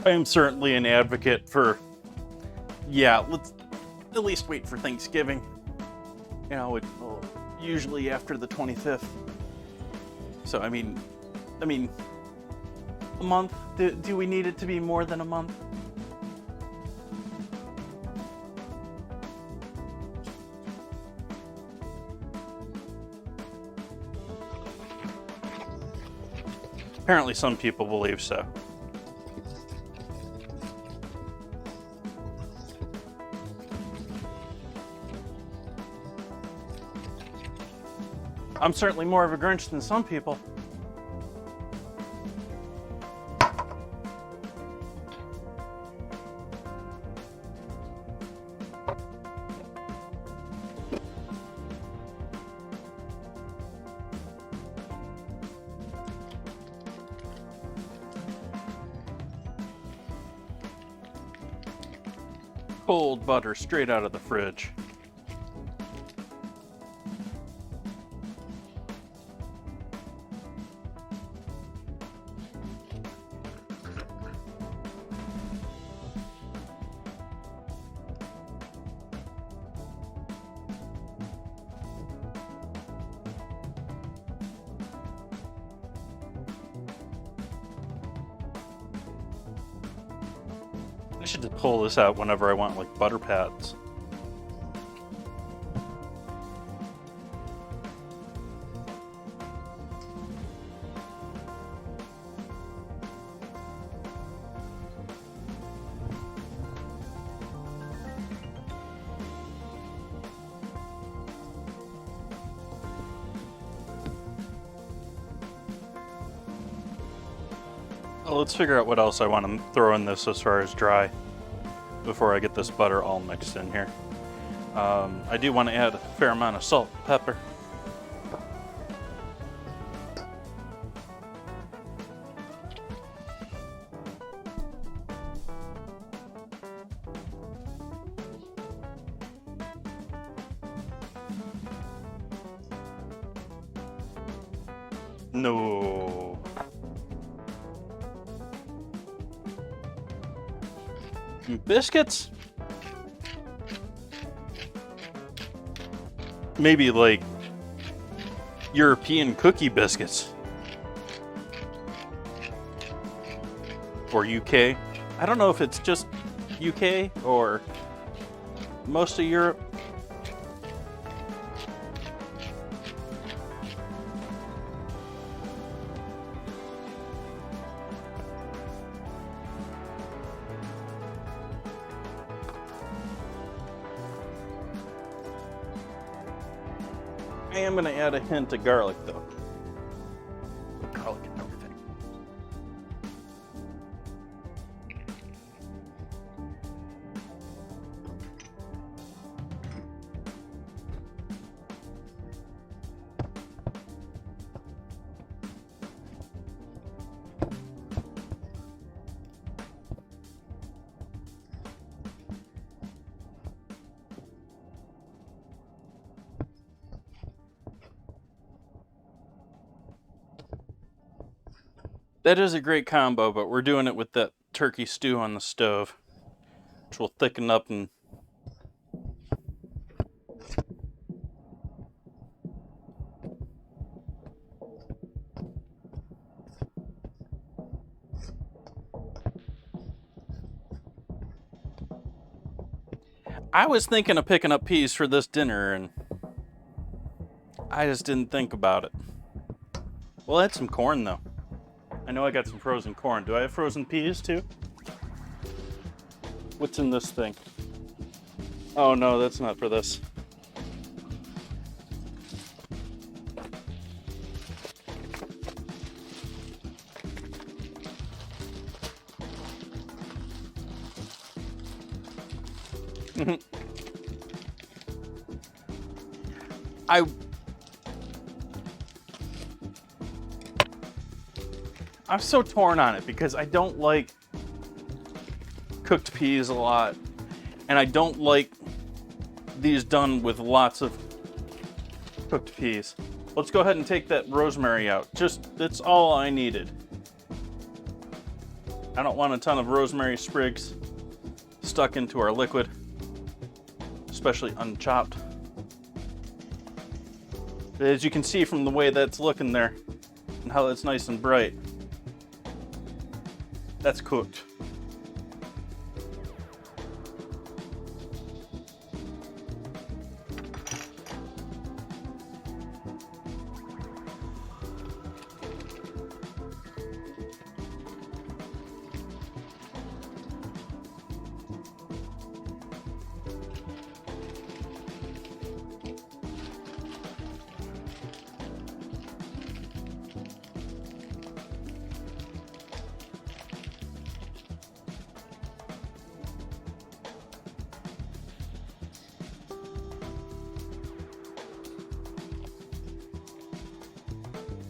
I am certainly an advocate for, yeah, let's at least wait for Thanksgiving. You know, usually after the 25th. So, I mean, a month? Do we need it to be more than a month? Apparently some people believe so. I'm certainly more of a Grinch than some people. Cold butter straight out of the fridge. I should just pull this out whenever I want, like, butter pads. Well, let's figure out what else I want to throw in this as far as dry before I get this butter all mixed in here. I do want to add a fair amount of salt and pepper. No. Biscuits? Maybe like European cookie biscuits. Or UK. I don't know if it's just UK or most of Europe. I am going to add a hint of garlic, though. Garlic and everything. That is a great combo, but we're doing it with that turkey stew on the stove, which will thicken up and I was thinking of picking up peas for this dinner, and I just didn't think about it. We'll add some corn, though. I know I got some frozen corn. Do I have frozen peas, too? What's in this thing? Oh, no, that's not for this. I'm so torn on it because I don't like cooked peas a lot, and I don't like these done with lots of cooked peas. Let's go ahead and take that rosemary out. That's all I needed. I don't want a ton of rosemary sprigs stuck into our liquid, especially unchopped. But as you can see from the way that's looking there and how that's nice and bright, that's cooked.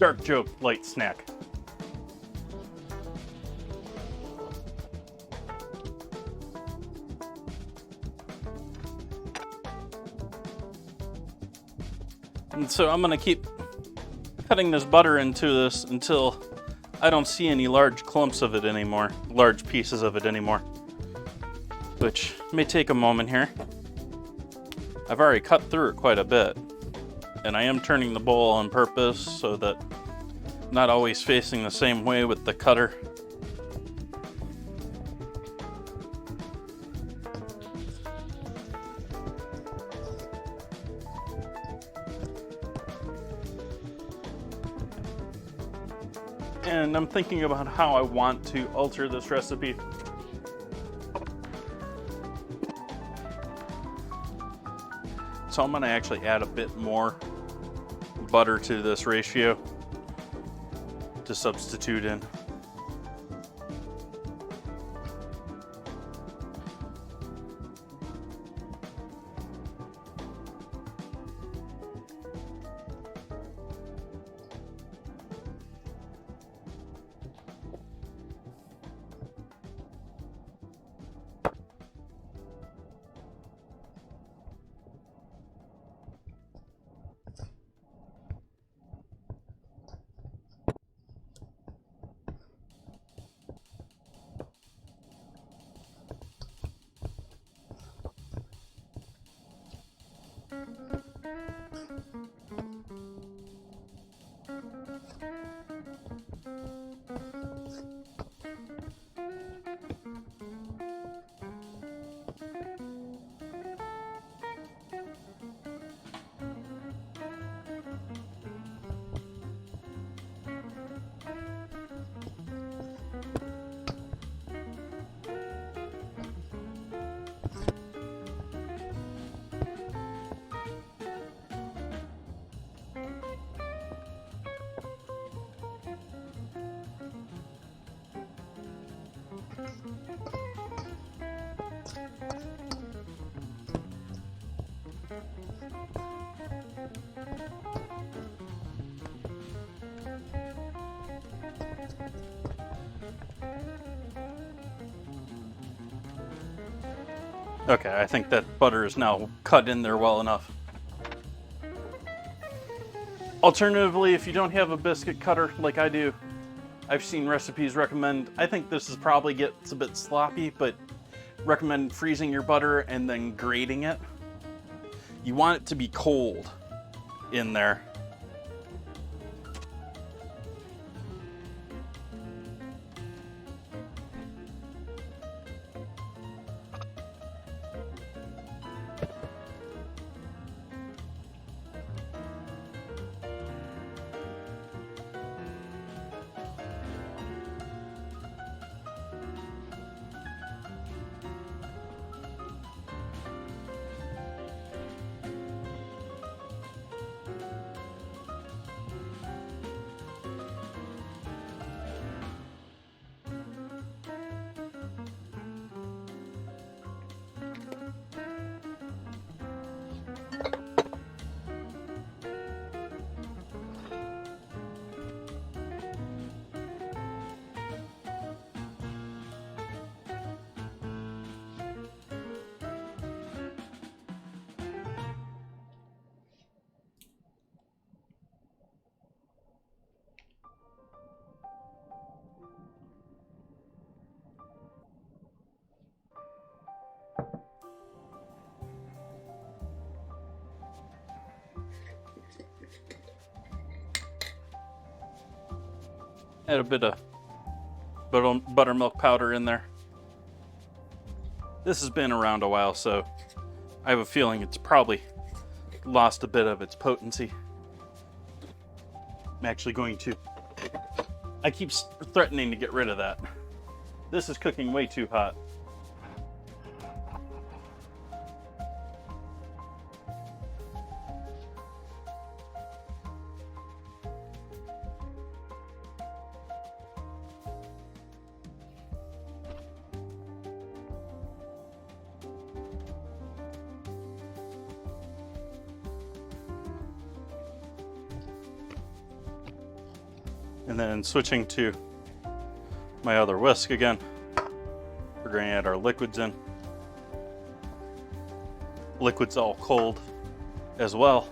dark joke, light snack. And so I'm gonna keep cutting this butter into this until I don't see any large clumps of it anymore, large pieces of it anymore, which may take a moment here. I've already cut through it quite a bit, and I am turning the bowl on purpose so that I'm not always facing the same way with the cutter. And I'm thinking about how I want to alter this recipe. So I'm gonna actually add a bit more butter to this ratio to substitute in. Okay, I think that butter is now cut in there well enough. Alternatively, if you don't have a biscuit cutter like I do, I've seen recipes recommend, I think this is probably gets a bit sloppy, but recommend freezing your butter and then grating it. You want it to be cold in there. Add a bit of buttermilk powder in there. This has been around a while, so I have a feeling it's probably lost a bit of its potency. I'm actually going to... I keep threatening to get rid of that. This is cooking way too hot. And then switching to my other whisk again, we're going to add our liquids in. Liquid's all cold as well.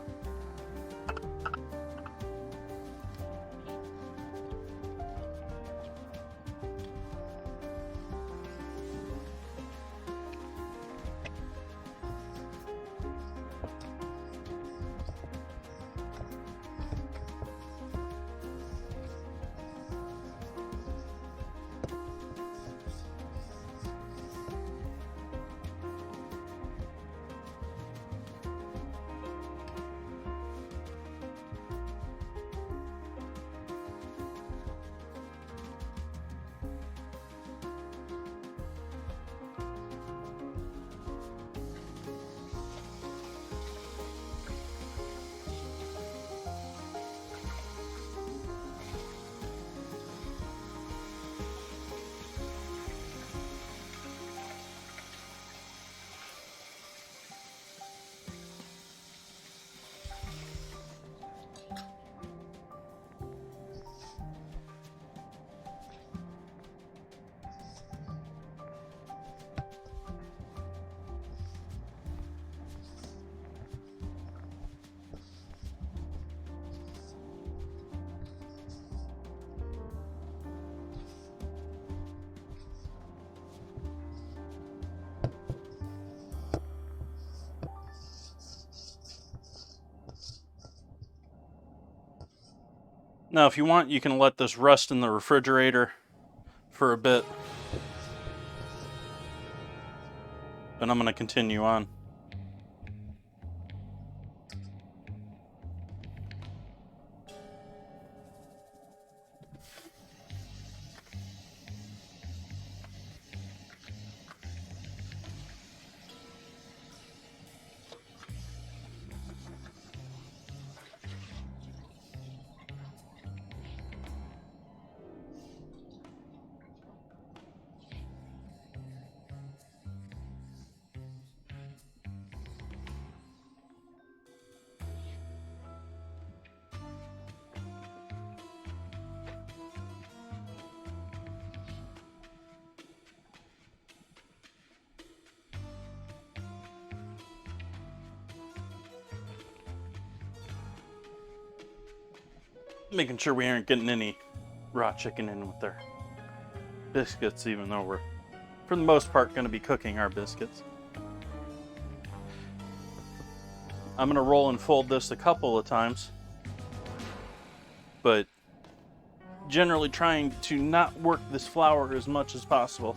Now, if you want, you can let this rest in the refrigerator for a bit. But I'm going to continue on. Making sure we aren't getting any raw chicken in with our biscuits, even though we're, for the most part, going to be cooking our biscuits. I'm going to roll and fold this a couple of times, but generally trying to not work this flour as much as possible.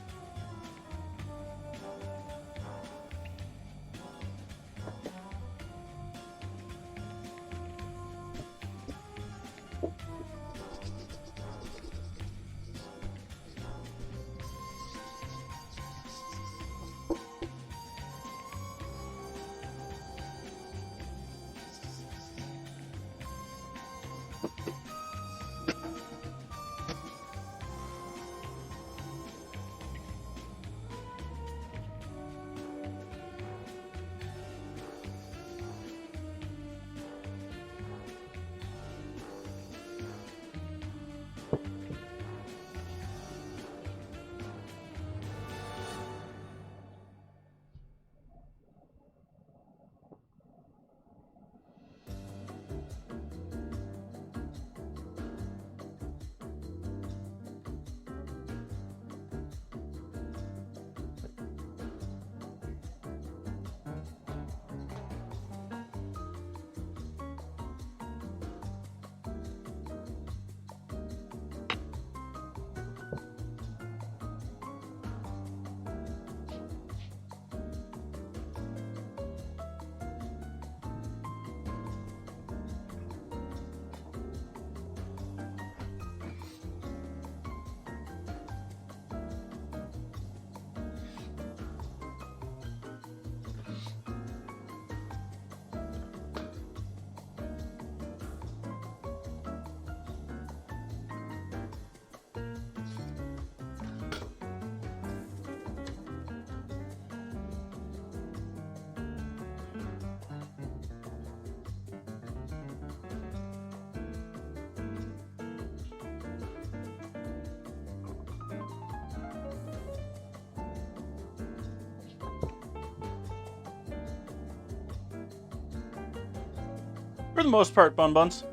For the most part, bun buns.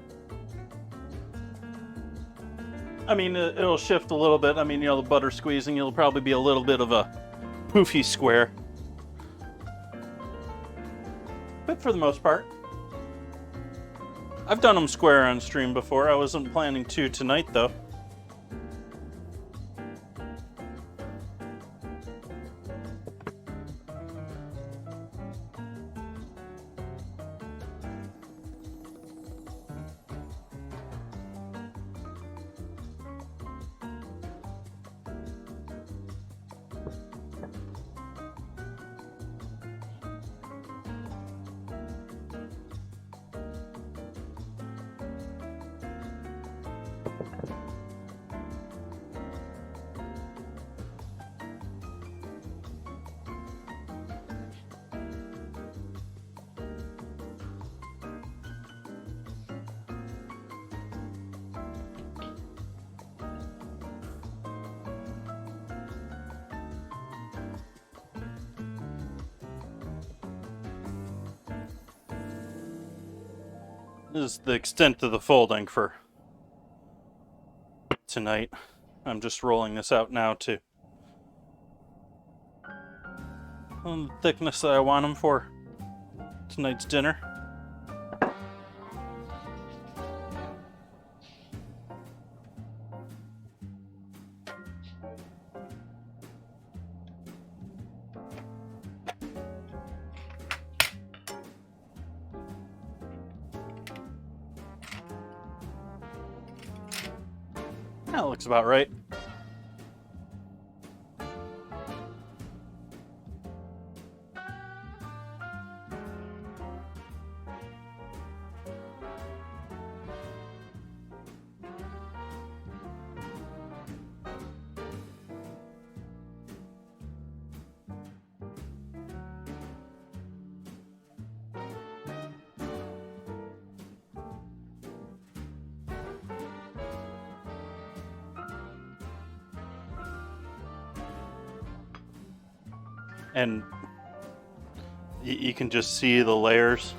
I mean, it'll shift a little bit. I mean, the butter squeezing, it'll probably be a little bit of a poofy square. But for the most part. I've done them square on stream before. I wasn't planning to tonight, though. This is the extent of the folding for tonight. I'm just rolling this out now to the thickness that I want them for tonight's dinner. That looks about right. And you can just see the layers.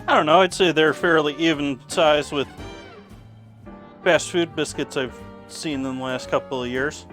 I don't know, I'd say they're fairly even size with fast food biscuits I've seen in the last couple of years.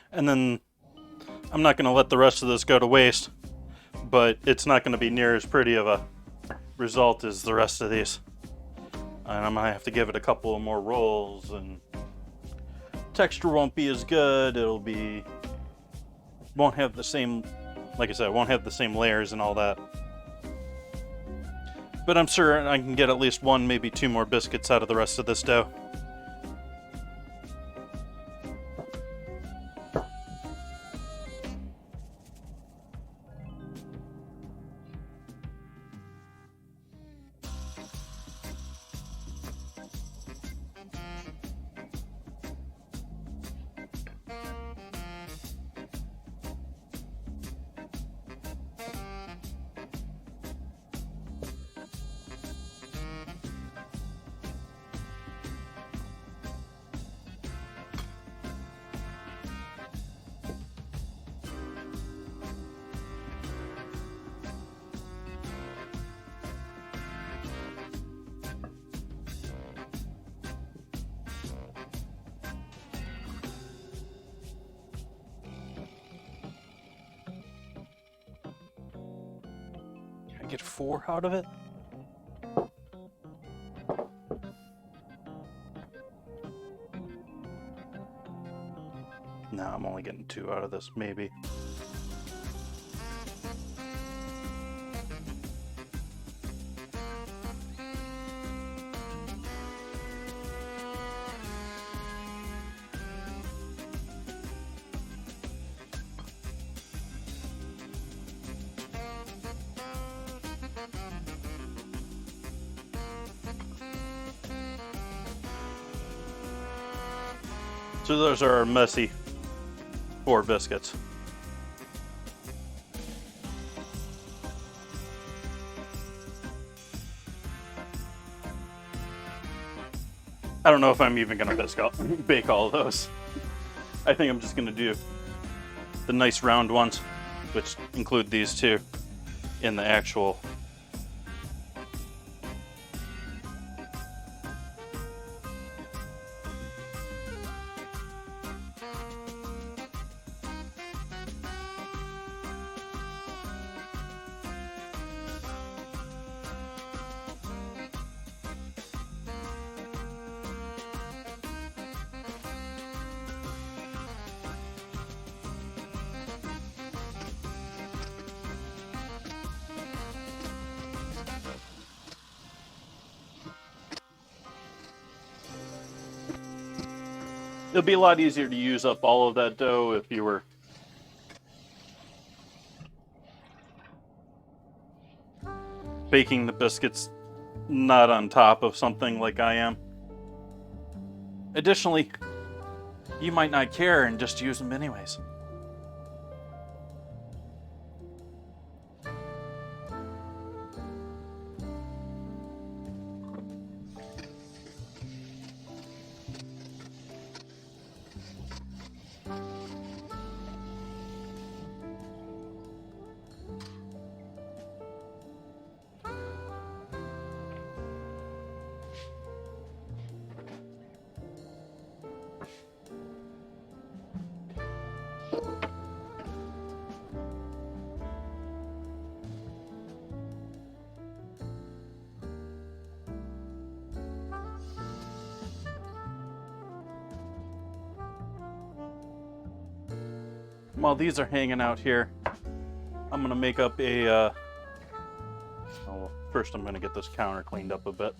And then I'm not going to let the rest of this go to waste, but it's not going to be near as pretty of a result as the rest of these. And I'm going to have to give it a couple of more rolls, and texture won't be as good. Won't have the same, like I said, won't have the same layers and all that. But I'm sure I can get at least one, maybe two more biscuits out of the rest of this dough. I get 4 out of it? No, I'm only getting 2 out of this, maybe. So those are our messy 4 biscuits. I don't know if I'm even gonna bake all of those. I think I'm just gonna do the nice round ones, which include these 2, in the actual. It'll be a lot easier to use up all of that dough if you were baking the biscuits not on top of something like I am. Additionally, you might not care and just use them anyways. While these are hanging out here, I'm gonna make up a, well, first I'm gonna get this counter cleaned up a bit.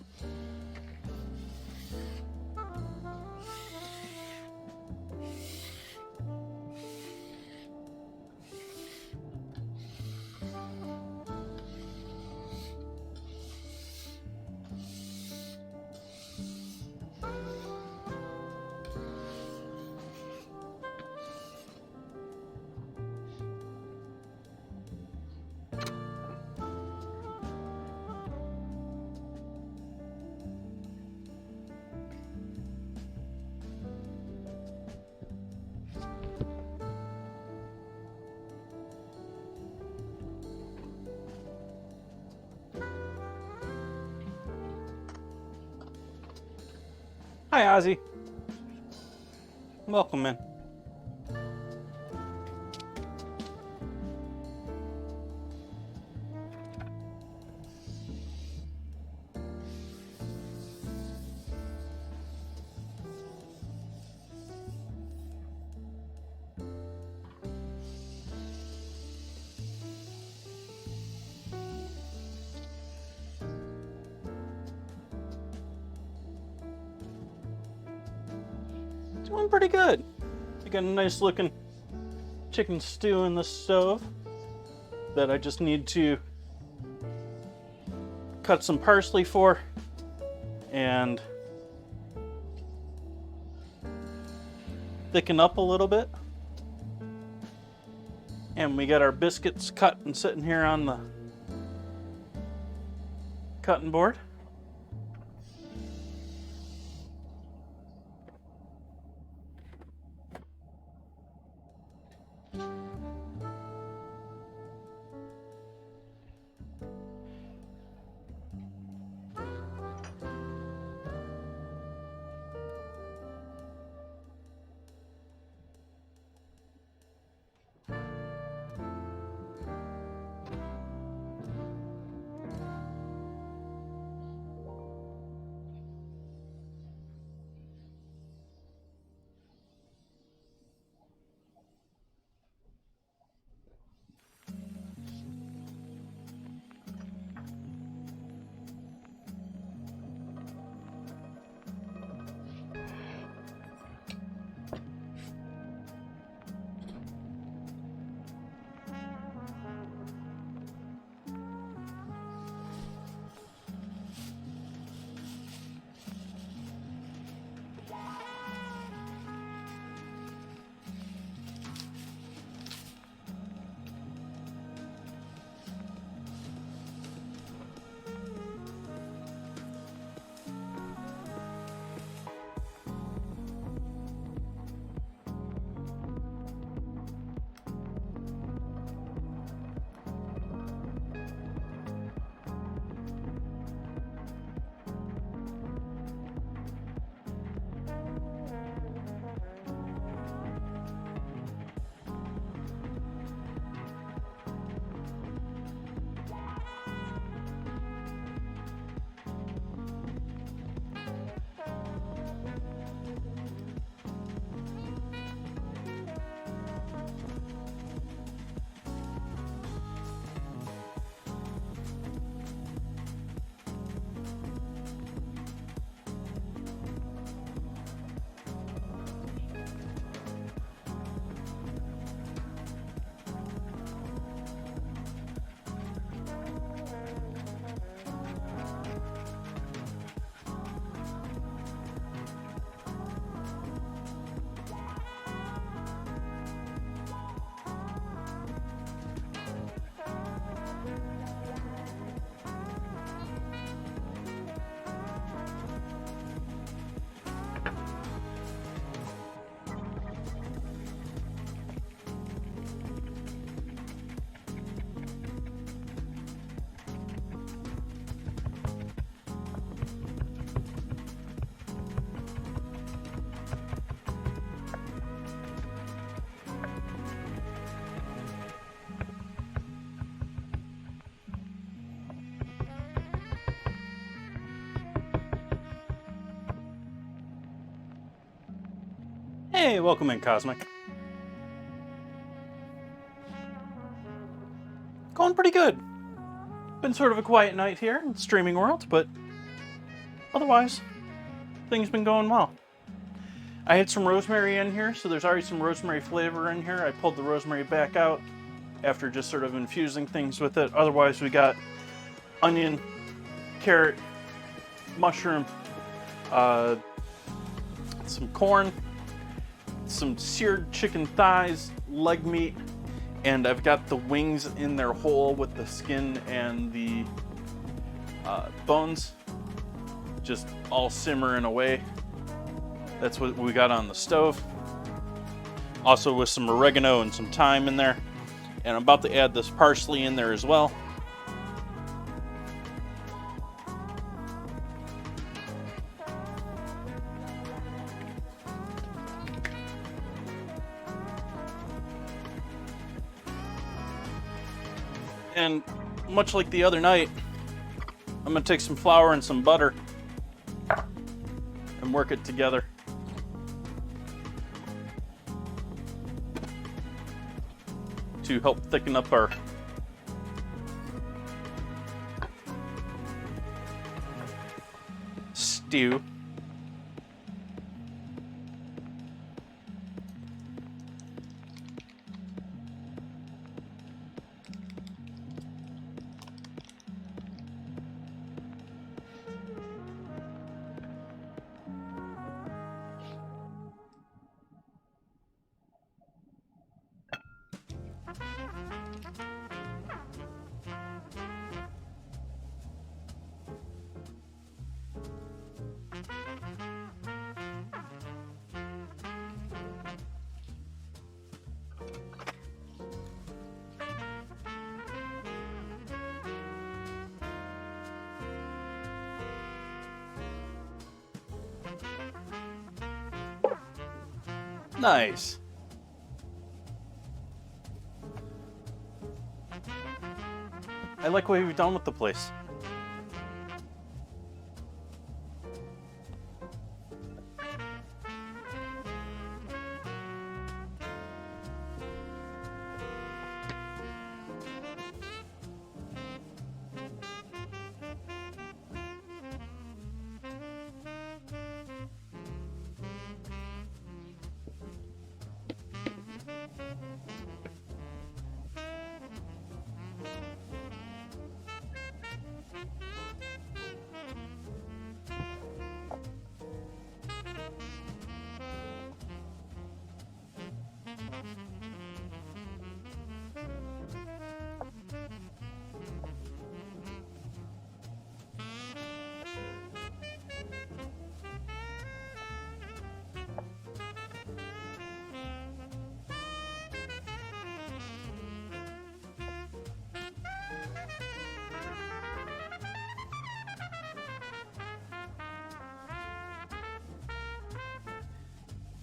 Hi, Ozzy. Welcome in. Doing pretty good. I got a nice looking chicken stew in the stove that I just need to cut some parsley for and thicken up a little bit. And we got our biscuits cut and sitting here on the cutting board. Hey, welcome in, Cosmic. Going pretty good. Been sort of a quiet night here in the streaming world, but otherwise, things been going well. I had some rosemary in here, so there's already some rosemary flavor in here. I pulled the rosemary back out after just sort of infusing things with it. Otherwise, we got onion, carrot, mushroom, some corn, some seared chicken thighs, leg meat, and I've got the wings in there whole with the skin and the bones, just all simmering away. That's what we got on the stove. Also with some oregano and some thyme in there. And I'm about to add this parsley in there as well. And much like the other night, I'm gonna take some flour and some butter and work it together. To help thicken up our stew. Nice. I like what we've done with the place.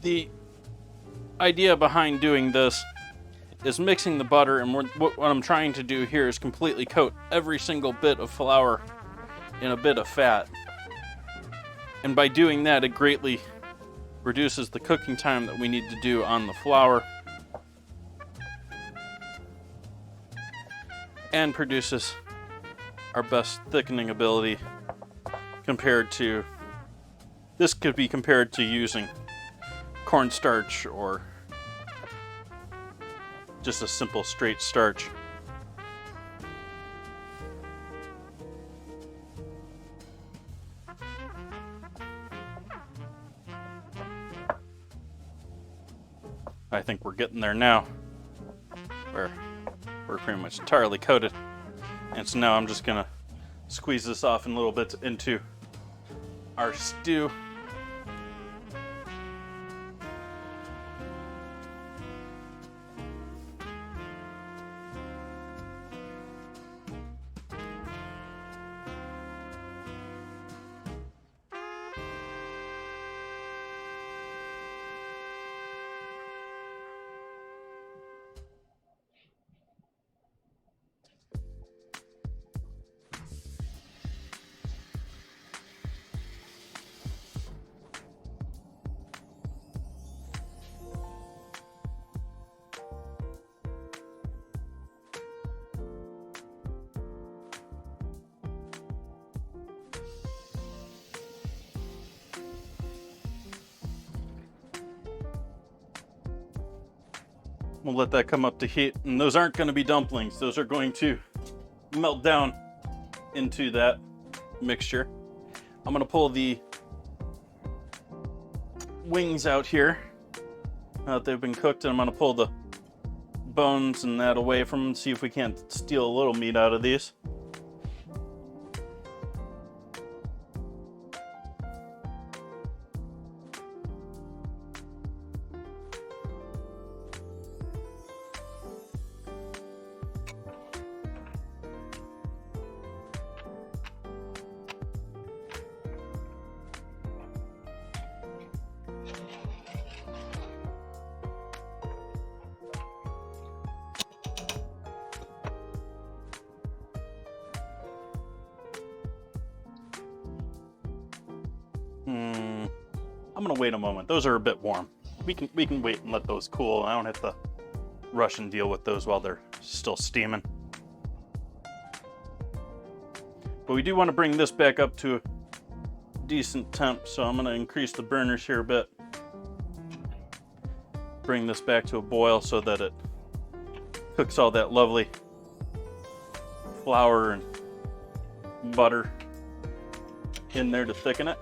The idea behind doing this is mixing the butter, and what I'm trying to do here is completely coat every single bit of flour in a bit of fat. And by doing that, it greatly reduces the cooking time that we need to do on the flour and produces our best thickening ability compared to, this could be compared to using cornstarch or just a simple straight starch. I think we're getting there now, where we're pretty much entirely coated. And so now I'm just gonna squeeze this off in little bits into our stew. We'll let that come up to heat. And those aren't going to be dumplings. Those are going to melt down into that mixture. I'm going to pull the wings out here now that they've been cooked, and I'm going to pull the bones and that away from them, see if we can't steal a little meat out of these. I'm gonna wait a moment. Those are a bit warm. We can wait and let those cool. I don't have to rush and deal with those while they're still steaming. But we do want to bring this back up to a decent temp, so I'm gonna increase the burners here a bit. Bring this back to a boil so that it cooks all that lovely flour and butter in there to thicken it.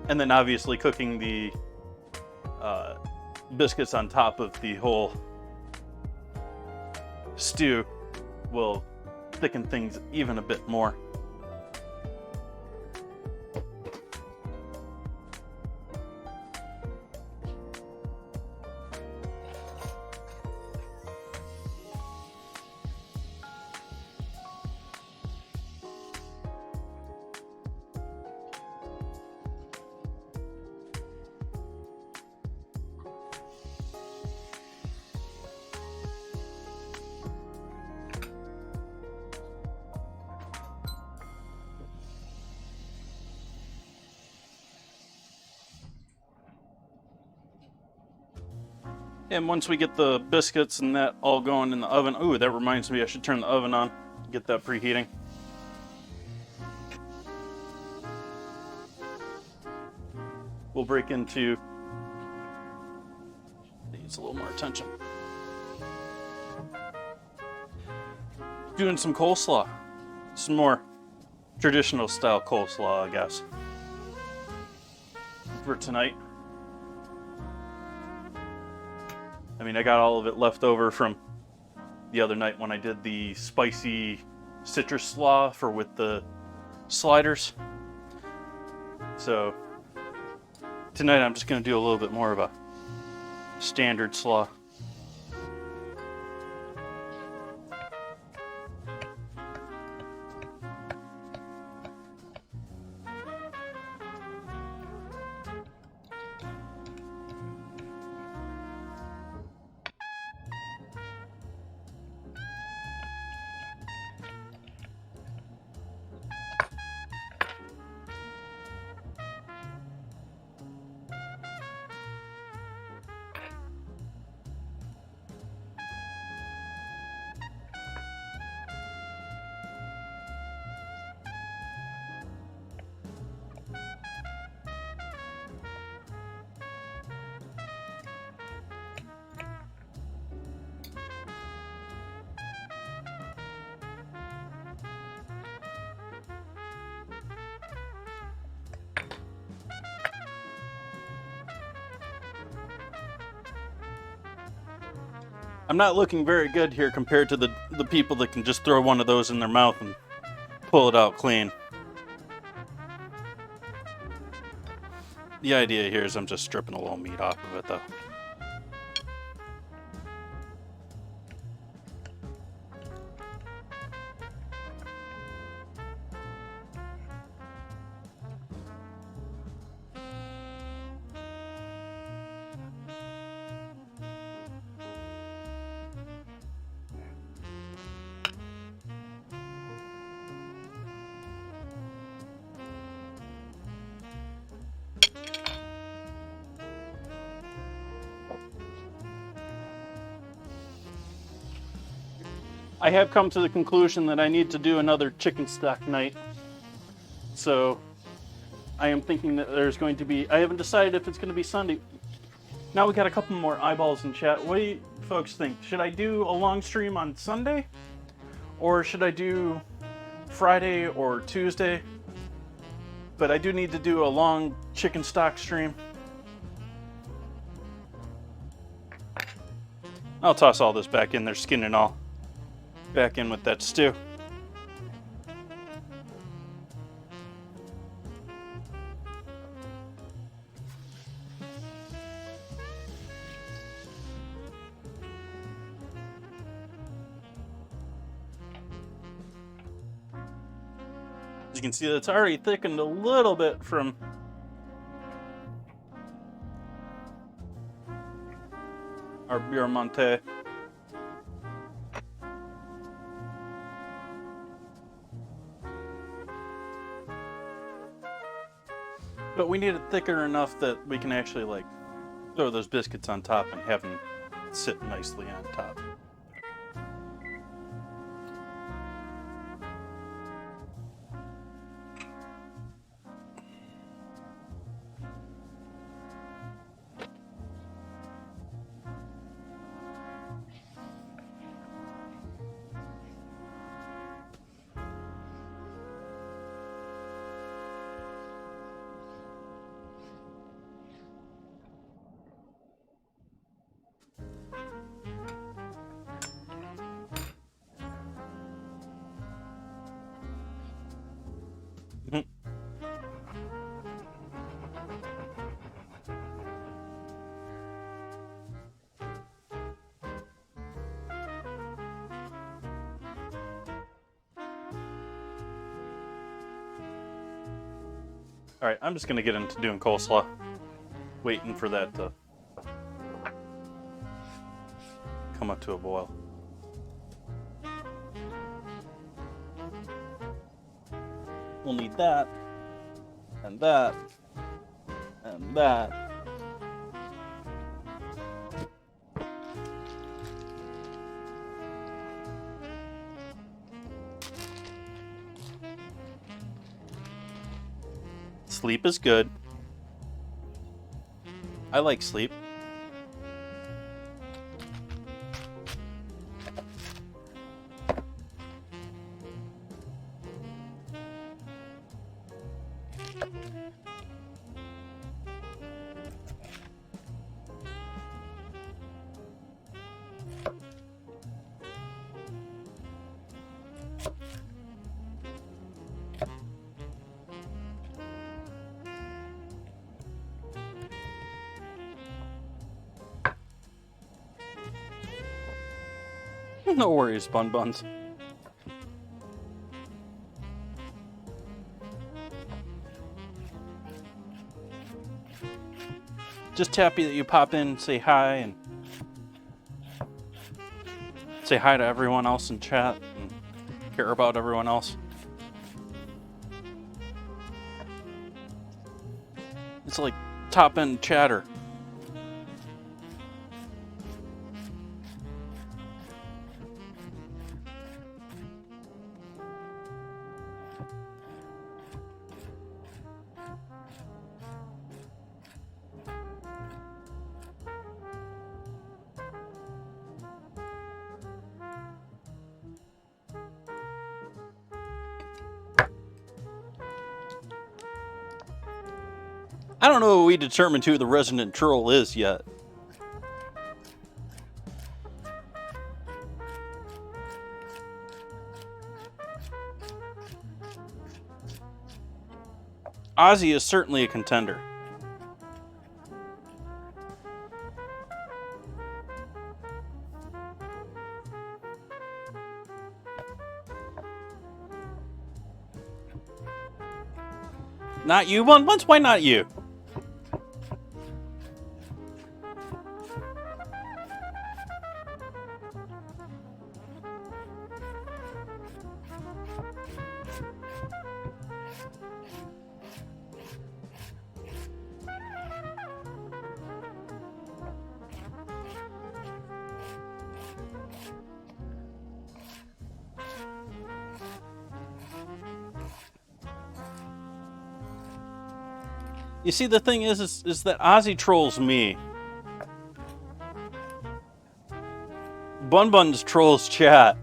And then obviously cooking the biscuits on top of the whole stew will thicken things even a bit more. And once we get the biscuits and that all going in the oven, ooh, that reminds me I should turn the oven on, get that preheating. We'll break into, needs a little more attention. Doing some coleslaw, some more traditional style coleslaw, I guess, for tonight. I mean, I got all of it left over from the other night when I did the spicy citrus slaw with the sliders. So tonight I'm just going to do a little bit more of a standard slaw. I'm not looking very good here compared to the people that can just throw one of those in their mouth and pull it out clean. The idea here is I'm just stripping a little meat off of it though. I have come to the conclusion that I need to do another chicken stock night. So I am thinking that there's going to be... I haven't decided if it's going to be Sunday. Now we got a couple more eyeballs in chat. What do you folks think? Should I do a long stream on Sunday? Or should I do Friday or Tuesday? But I do need to do a long chicken stock stream. I'll toss all this back in there, skin and all. Back in with that stew. As you can see, it's already thickened a little bit from our beer Monte. But we need it thicker enough that we can actually like throw those biscuits on top and have them sit nicely on top. Alright, I'm just going to get into doing coleslaw. Waiting for that to come up to a boil. We'll need that, and that, and that. Sleep is good. I like sleep. No worries, Bun Buns. Just happy that you pop in, say hi, and say hi to everyone else in chat, and care about everyone else. It's like top-end chatter. I don't know if we determined who the resident troll is yet. Ozzy is certainly a contender. Not you, Bun Buns? Why not you? You see, the thing is that Ozzy trolls me. Bun Buns trolls chat.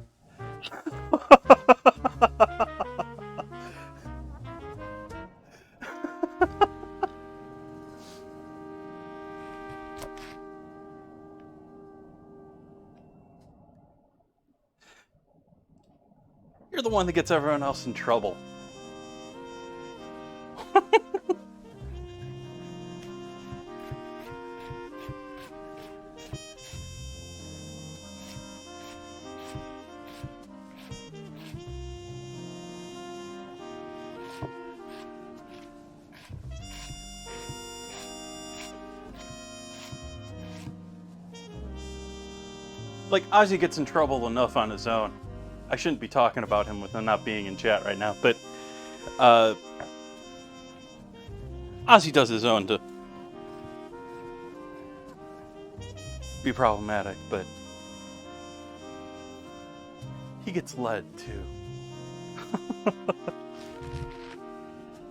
You're the one that gets everyone else in trouble. Like, Ozzy gets in trouble enough on his own. I shouldn't be talking about him with him not being in chat right now, but Ozzy does his own to be problematic, but he gets led too.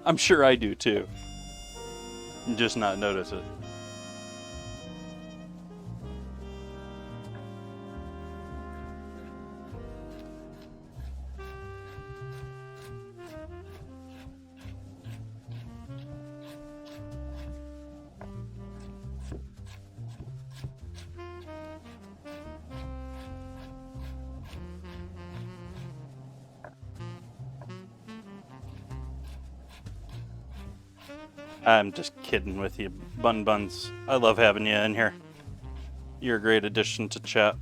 I'm sure I do too. Just not notice it. I'm just kidding with you, Bun Buns. I love having you in here. You're a great addition to chat.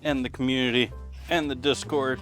And the community, and the Discord.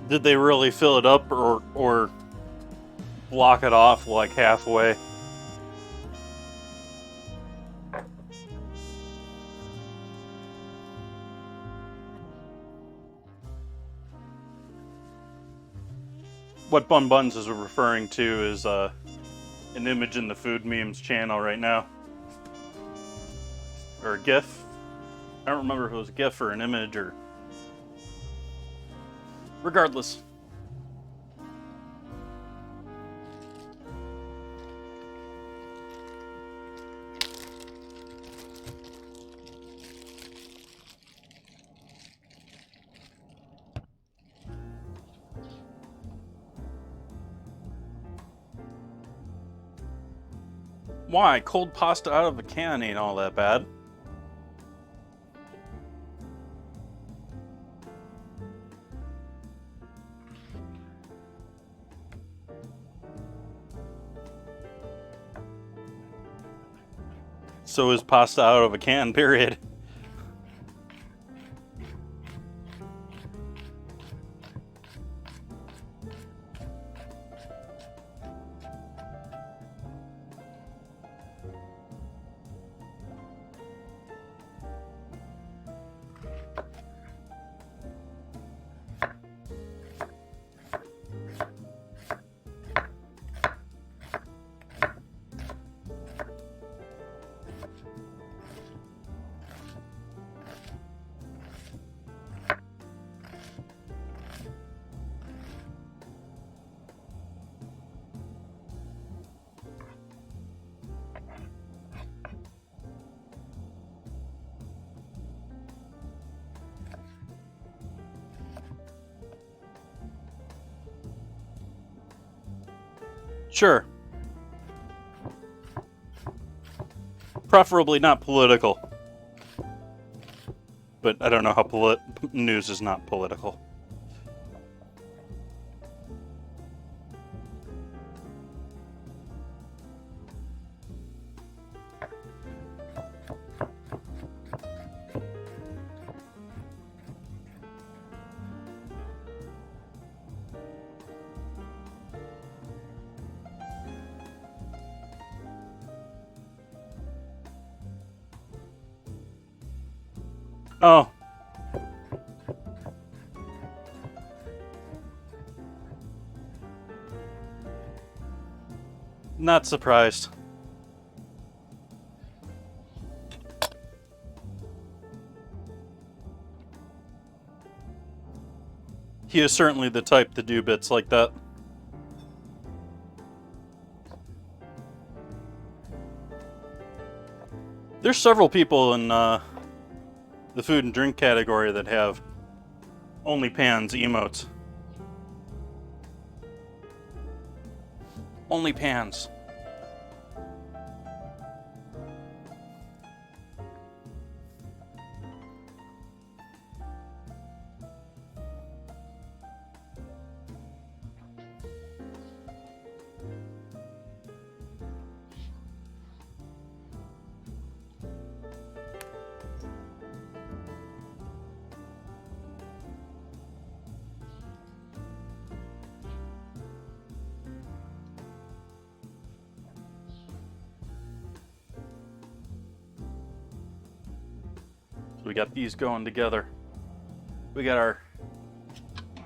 Did they really fill it up or block it off like halfway? What Bun Buns is referring to is an image in the Food Memes channel right now. Or a GIF. I don't remember if it was a GIF or an image or... Regardless. Why? Cold pasta out of a can ain't all that bad. So is pasta out of a can, period. Sure. Preferably not political. But I don't know how news is not political. Oh. Not surprised. He is certainly the type to do bits like that. There's several people in the food and drink category that have OnlyPans emotes. OnlyPans. So we got these going together. We got our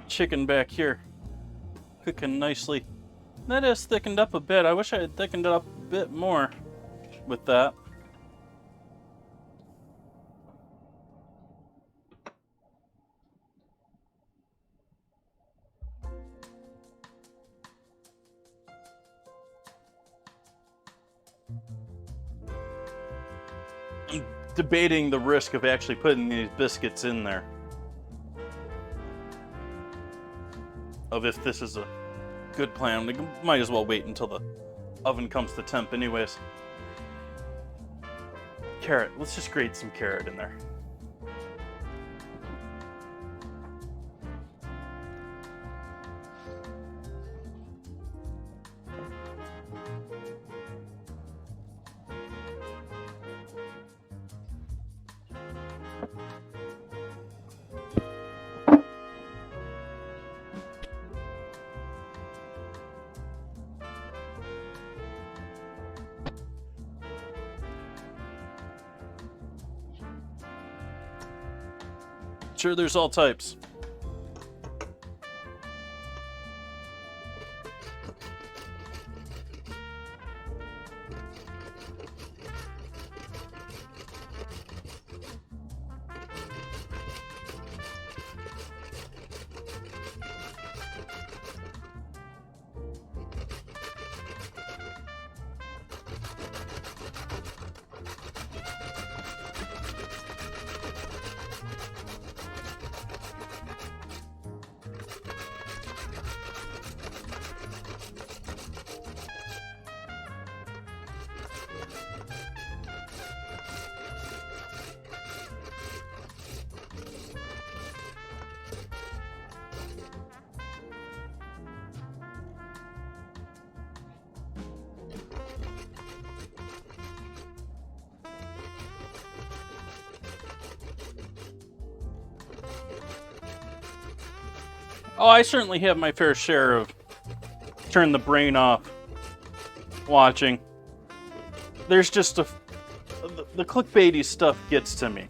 chicken back here cooking nicely. That has thickened up a bit. I wish I had thickened it up a bit more with that. I'm debating the risk of actually putting these biscuits in there. Of if this is a good plan. We might as well wait until the oven comes to temp anyways. Carrot. Let's just grate some carrot in there. Sure, there's all types. Oh, I certainly have my fair share of turn the brain off watching. There's just the clickbaity stuff gets to me.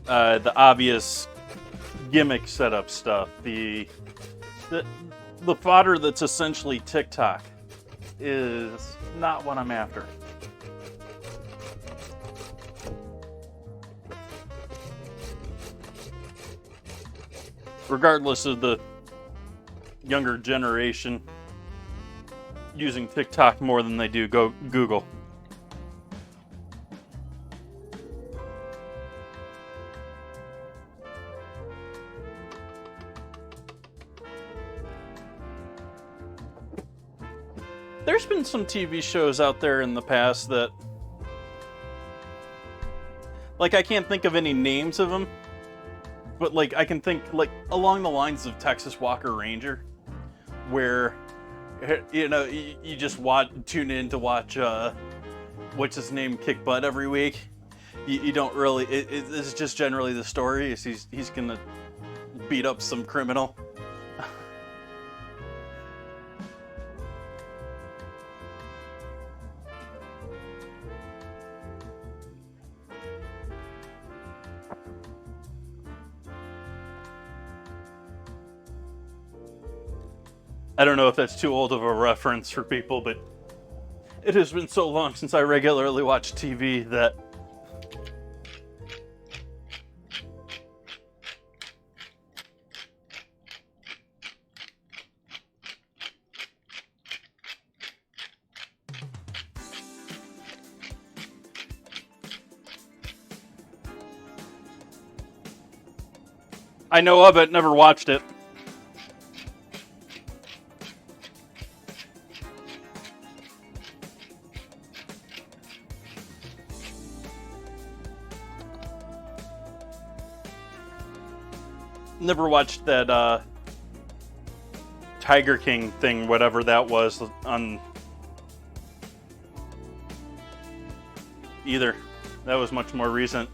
The obvious gimmick setup stuff, the fodder that's essentially TikTok is not what I'm after. Regardless of the younger generation using TikTok more than they do Google. There's been some TV shows out there in the past that, like, I can't think of any names of them, but like I can think like along the lines of Texas Walker Ranger, where you just tune in to watch what's his name kick butt every week. You don't really. It's just generally the story is he's gonna beat up some criminal. I don't know if that's too old of a reference for people, but it has been so long since I regularly watch TV that I know of it, never watched it. Never watched that Tiger King thing, whatever that was, on either. That was much more recent.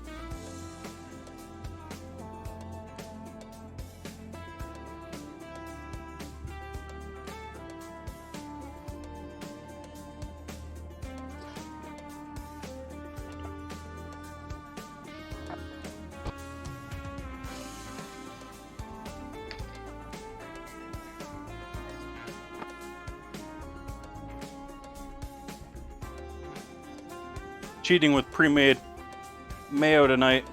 Cheating with pre-made mayo tonight.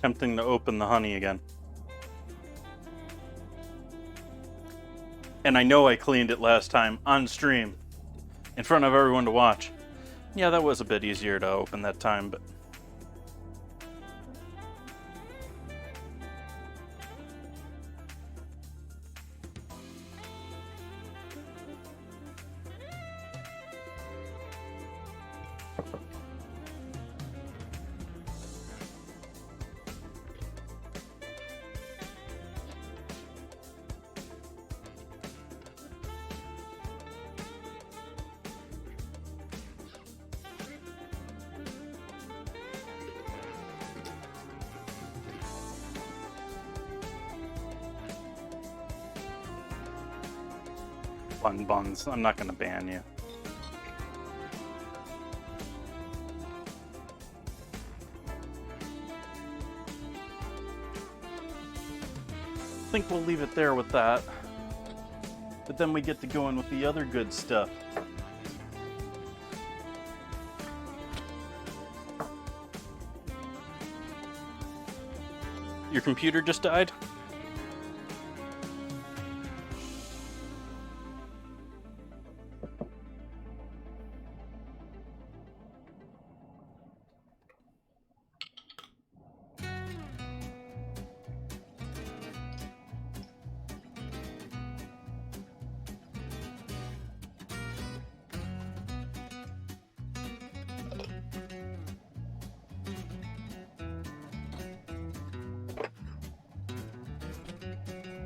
Tempting to open the honey again. And I know I cleaned it last time on stream in front of everyone to watch. Yeah, that was a bit easier to open that time, but buns. I'm not going to ban you. I think we'll leave it there with that. But then we get to go in with the other good stuff. Your computer just died?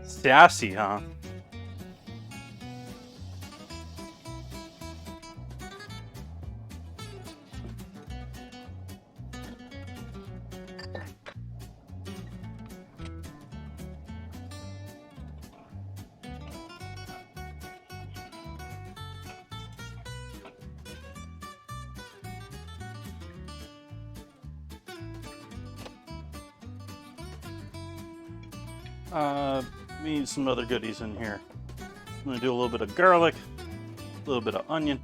Sassy, huh? We need some other goodies in here. I'm gonna do a little bit of garlic, a little bit of onion.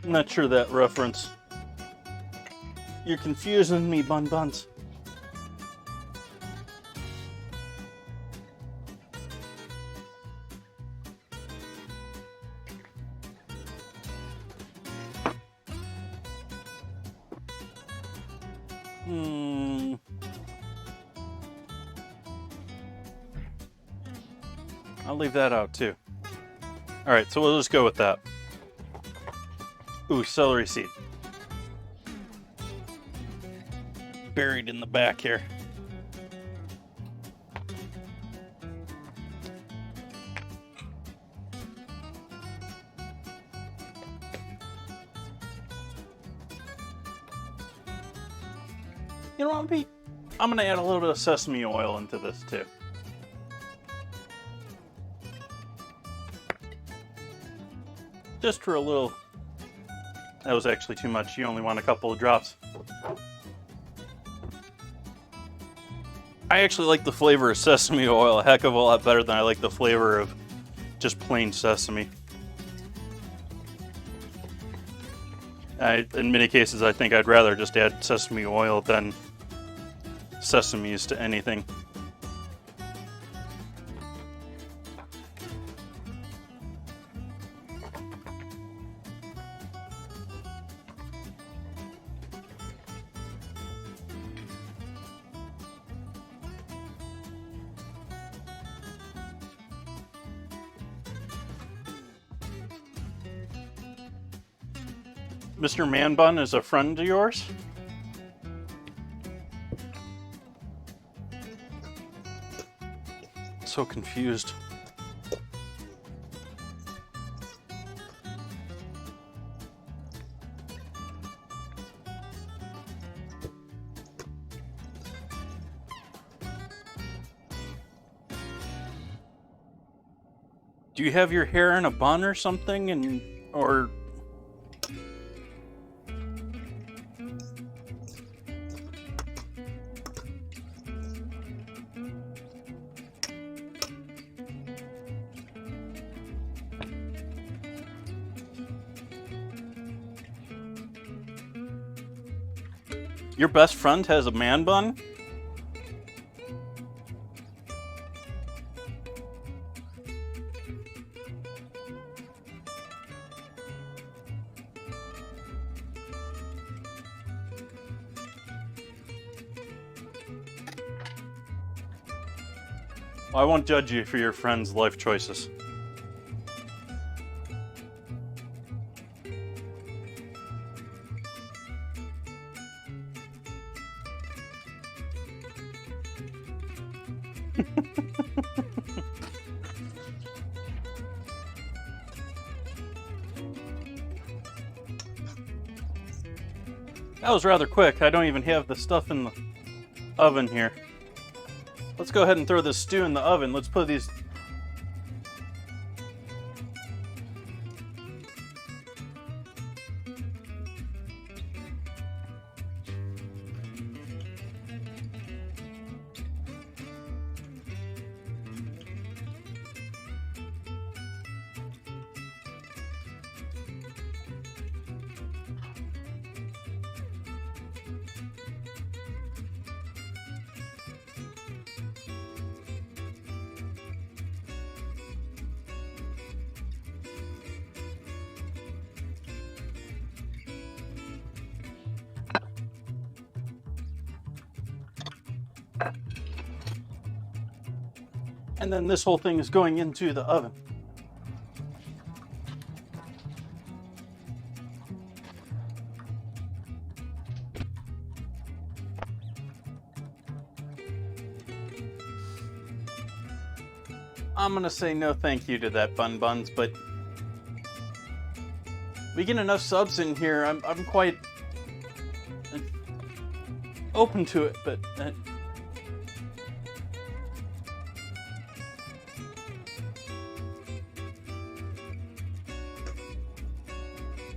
I'm not sure that reference. You're confusing me, Bun Buns. I'll leave that out too. Alright, so we'll just go with that. Ooh, celery seed. Buried in the back here. You know what, Pete? I'm gonna add a little bit of sesame oil into this too. Just for a little. That was actually too much. You only want a couple of drops. I actually like the flavor of sesame oil a heck of a lot better than I like the flavor of just plain sesame. In many cases, I think I'd rather just add sesame oil than sesames to anything. Mr. Man Bun is a friend of yours? So confused. Do you have your hair in a bun or something, or your best friend has a man bun? Well, I won't judge you for your friend's life choices. That was rather quick. I don't even have the stuff in the oven here. Let's go ahead and throw this stew in the oven. Let's put these... And then this whole thing is going into the oven. I'm gonna say no thank you to that Bun Buns, but we get enough subs in here. I'm quite open to it, but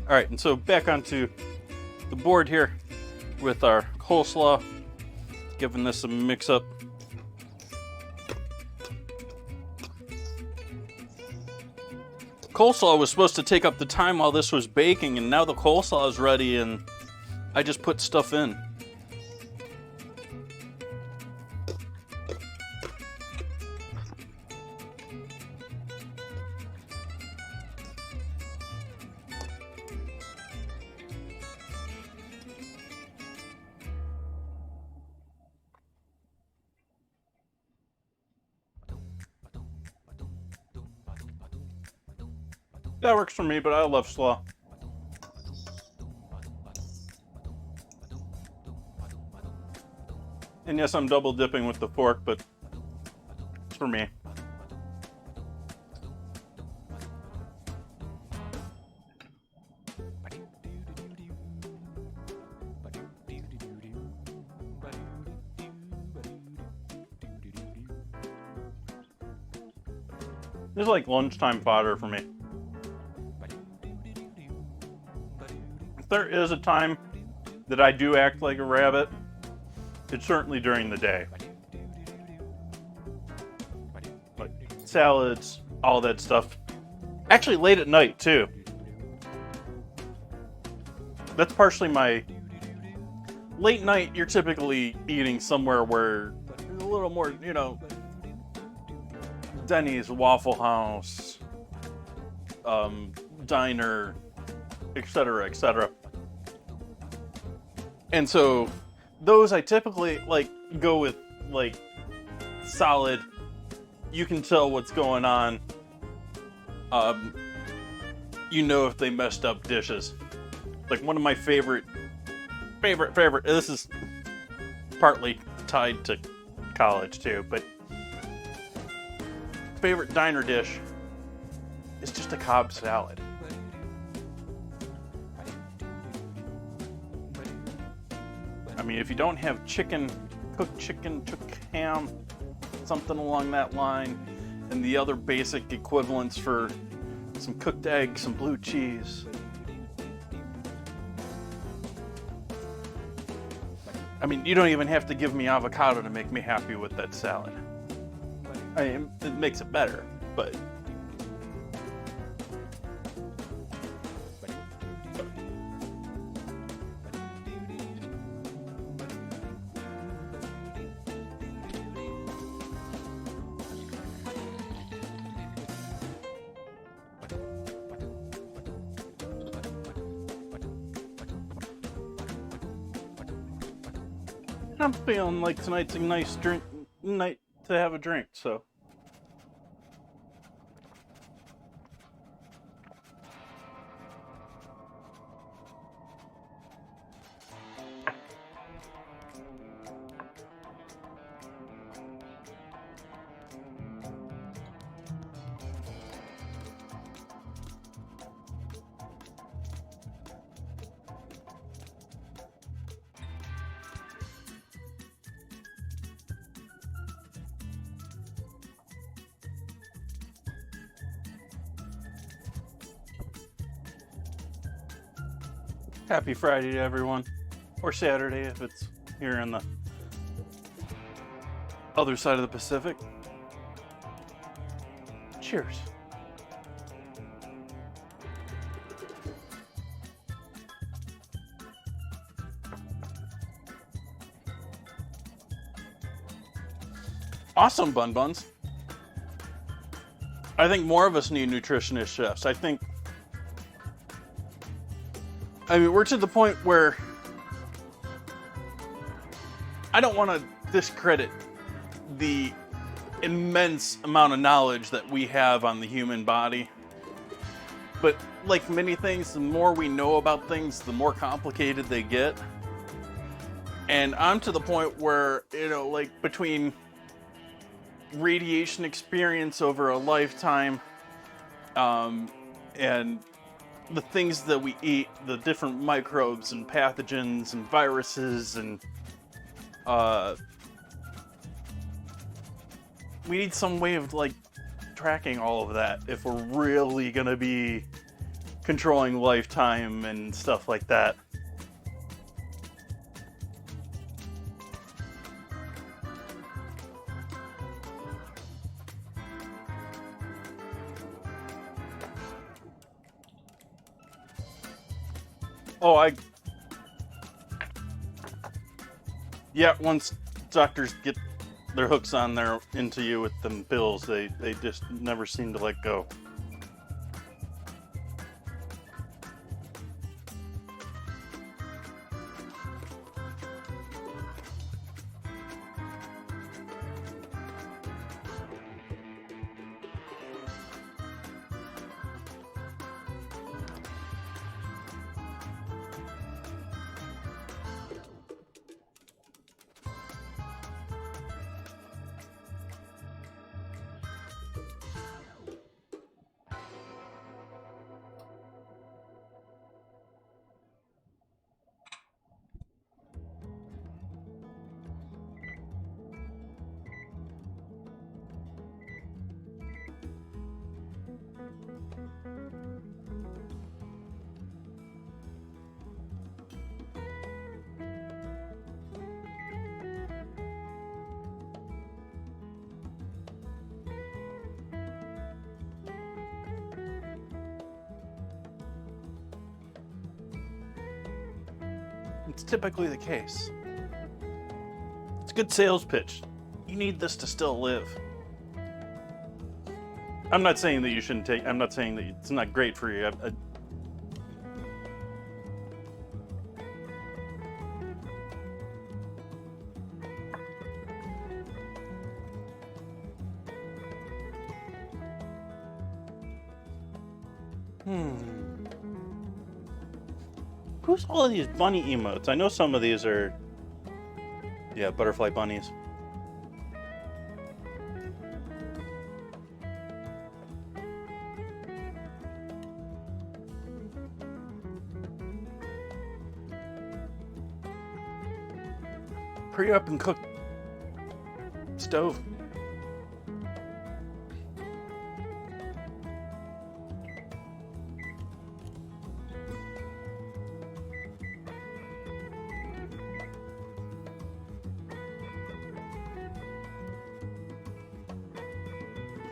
all right, and so back onto the board here with our coleslaw, giving this a mix up. coleslaw was supposed to take up the time while this was baking, and now the coleslaw is ready, and I just put stuff in. That works for me, but I love slaw. And yes, I'm double dipping with the fork, but it's for me. This is like lunchtime fodder for me. If there is a time that I do act like a rabbit, it's certainly during the day. Like salads, all that stuff. Actually, late at night, too. That's partially my... Late night, you're typically eating somewhere where there's a little more, you know... Denny's, Waffle House, diner, etc., etc. And so those I typically like go with like solid. You can tell what's going on. You know if they messed up dishes. Like one of my favorite. This is partly tied to college too, but favorite diner dish is just a Cobb salad. I mean, if you don't have cooked ham, something along that line, and the other basic equivalents for some cooked eggs, some blue cheese. I mean, you don't even have to give me avocado to make me happy with that salad. I mean, it makes it better, but... I'm feeling like tonight's a nice night to have a drink, so... Happy Friday to everyone, or Saturday if it's here in the other side of the Pacific. Cheers. Awesome, Bun Buns. I think more of us need nutritionist chefs. I mean, we're to the point where I don't want to discredit the immense amount of knowledge that we have on the human body. But like many things, the more we know about things, the more complicated they get. And I'm to the point where, you know, like between radiation experience over a lifetime, and the things that we eat, the different microbes and pathogens and viruses and we need some way of like tracking all of that if we're really gonna be controlling lifetime and stuff like that. Oh, yeah, once doctors get their hooks on there into you with them pills, they just never seem to let go. It's typically the case. It's a good sales pitch. You need this to still live. I'm not saying that you shouldn't take. I'm not saying that it's not great for you. Who's all of these bunny emotes? I know some of these are, yeah, butterfly bunnies. Hurry up and cook. Stove.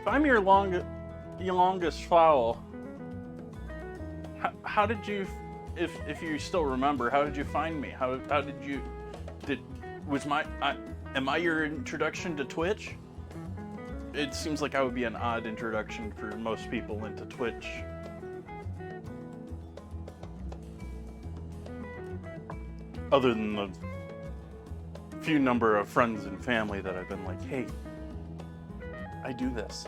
If I'm your longest foul, how did you, if you still remember, how did you find me? How did you, am I your introduction to Twitch? It seems like I would be an odd introduction for most people into Twitch. Other than the few number of friends and family that I've been like, hey, I do this.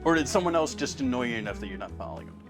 Or did someone else just annoy you enough that you're not following them anymore?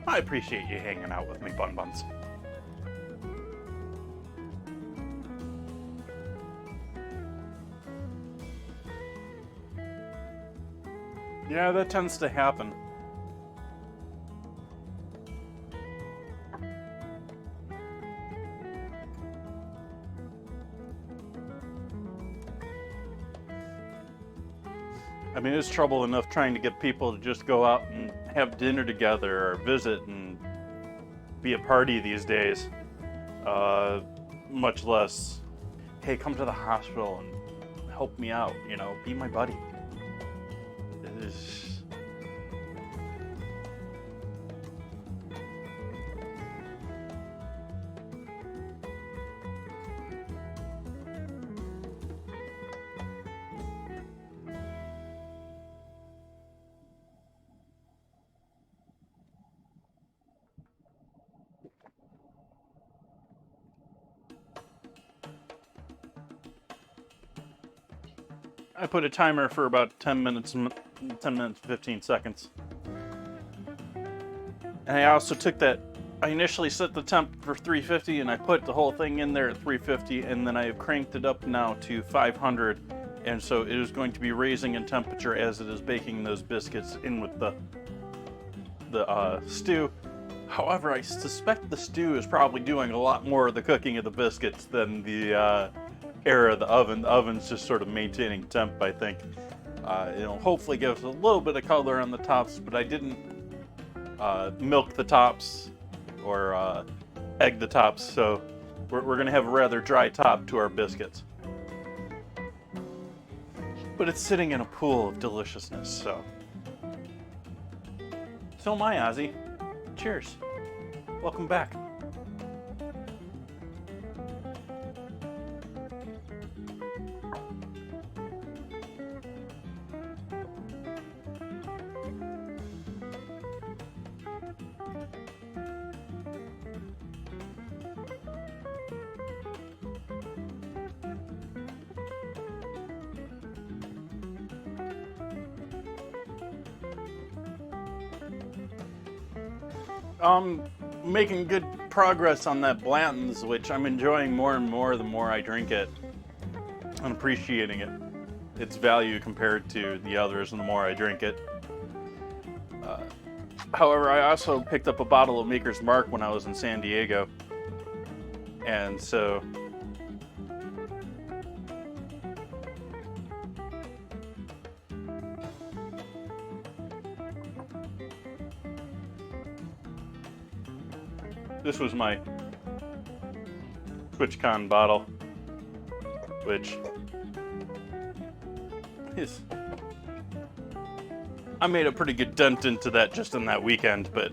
I appreciate you hanging out with me, Bun Buns. Yeah, that tends to happen. I mean, it's trouble enough trying to get people to just go out and have dinner together or visit and be a party these days. Much less, hey, come to the hospital and help me out, you know, be my buddy. It is... I put a timer for about 10 minutes, 15 seconds. And I also took that, I initially set the temp for 350 and I put the whole thing in there at 350, and then I have cranked it up now to 500. And so it is going to be raising in temperature as it is baking those biscuits in with the stew. However, I suspect the stew is probably doing a lot more of the cooking of the biscuits than the air of the oven. The oven's just sort of maintaining temp, I think. It'll hopefully give us a little bit of color on the tops, but I didn't milk the tops or egg the tops, so we're going to have a rather dry top to our biscuits. But it's sitting in a pool of deliciousness, so. So am I, Ozzy. Cheers. Welcome back. Making good progress on that Blanton's, which I'm enjoying more and more the more I drink it. I'm appreciating it. Its value compared to the others, and the more I drink it. However, I also picked up a bottle of Maker's Mark when I was in San Diego. And so this was my TwitchCon bottle, which is, I made a pretty good dent into that just in that weekend, but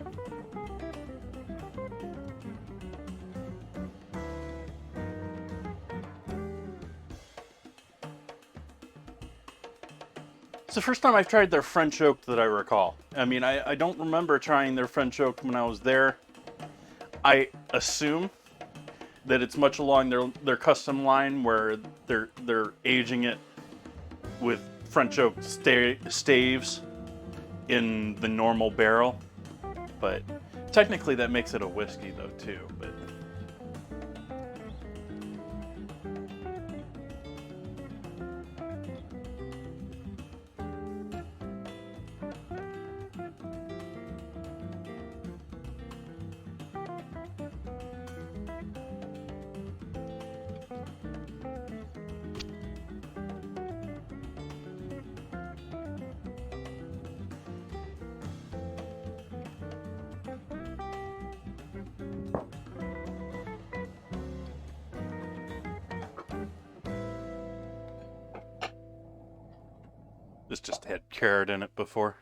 it's the first time I've tried their French oak that I recall. I mean, I don't remember trying their French oak when I was there. I assume that it's much along their custom line where they're aging it with French oak staves in the normal barrel, but technically that makes it a whiskey though too. But this just had carrot in it before.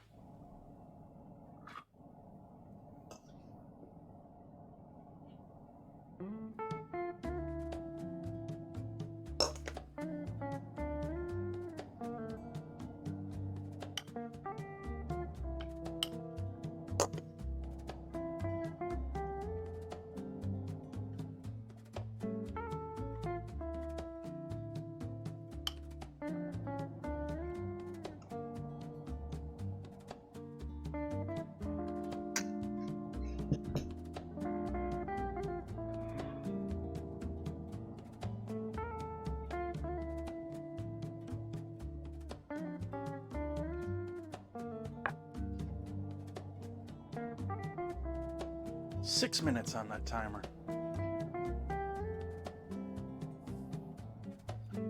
Six minutes on that timer.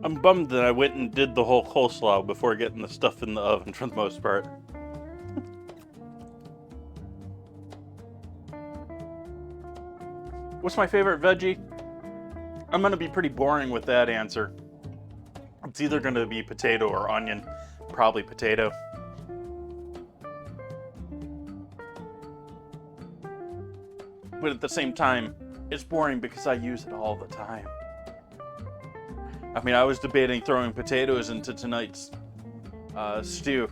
I'm bummed that I went and did the whole coleslaw before getting the stuff in the oven for the most part. What's my favorite veggie? I'm gonna be pretty boring with that answer. It's either gonna be potato or onion. Probably potato. But at the same time, it's boring because I use it all the time. I mean, I was debating throwing potatoes into tonight's stew,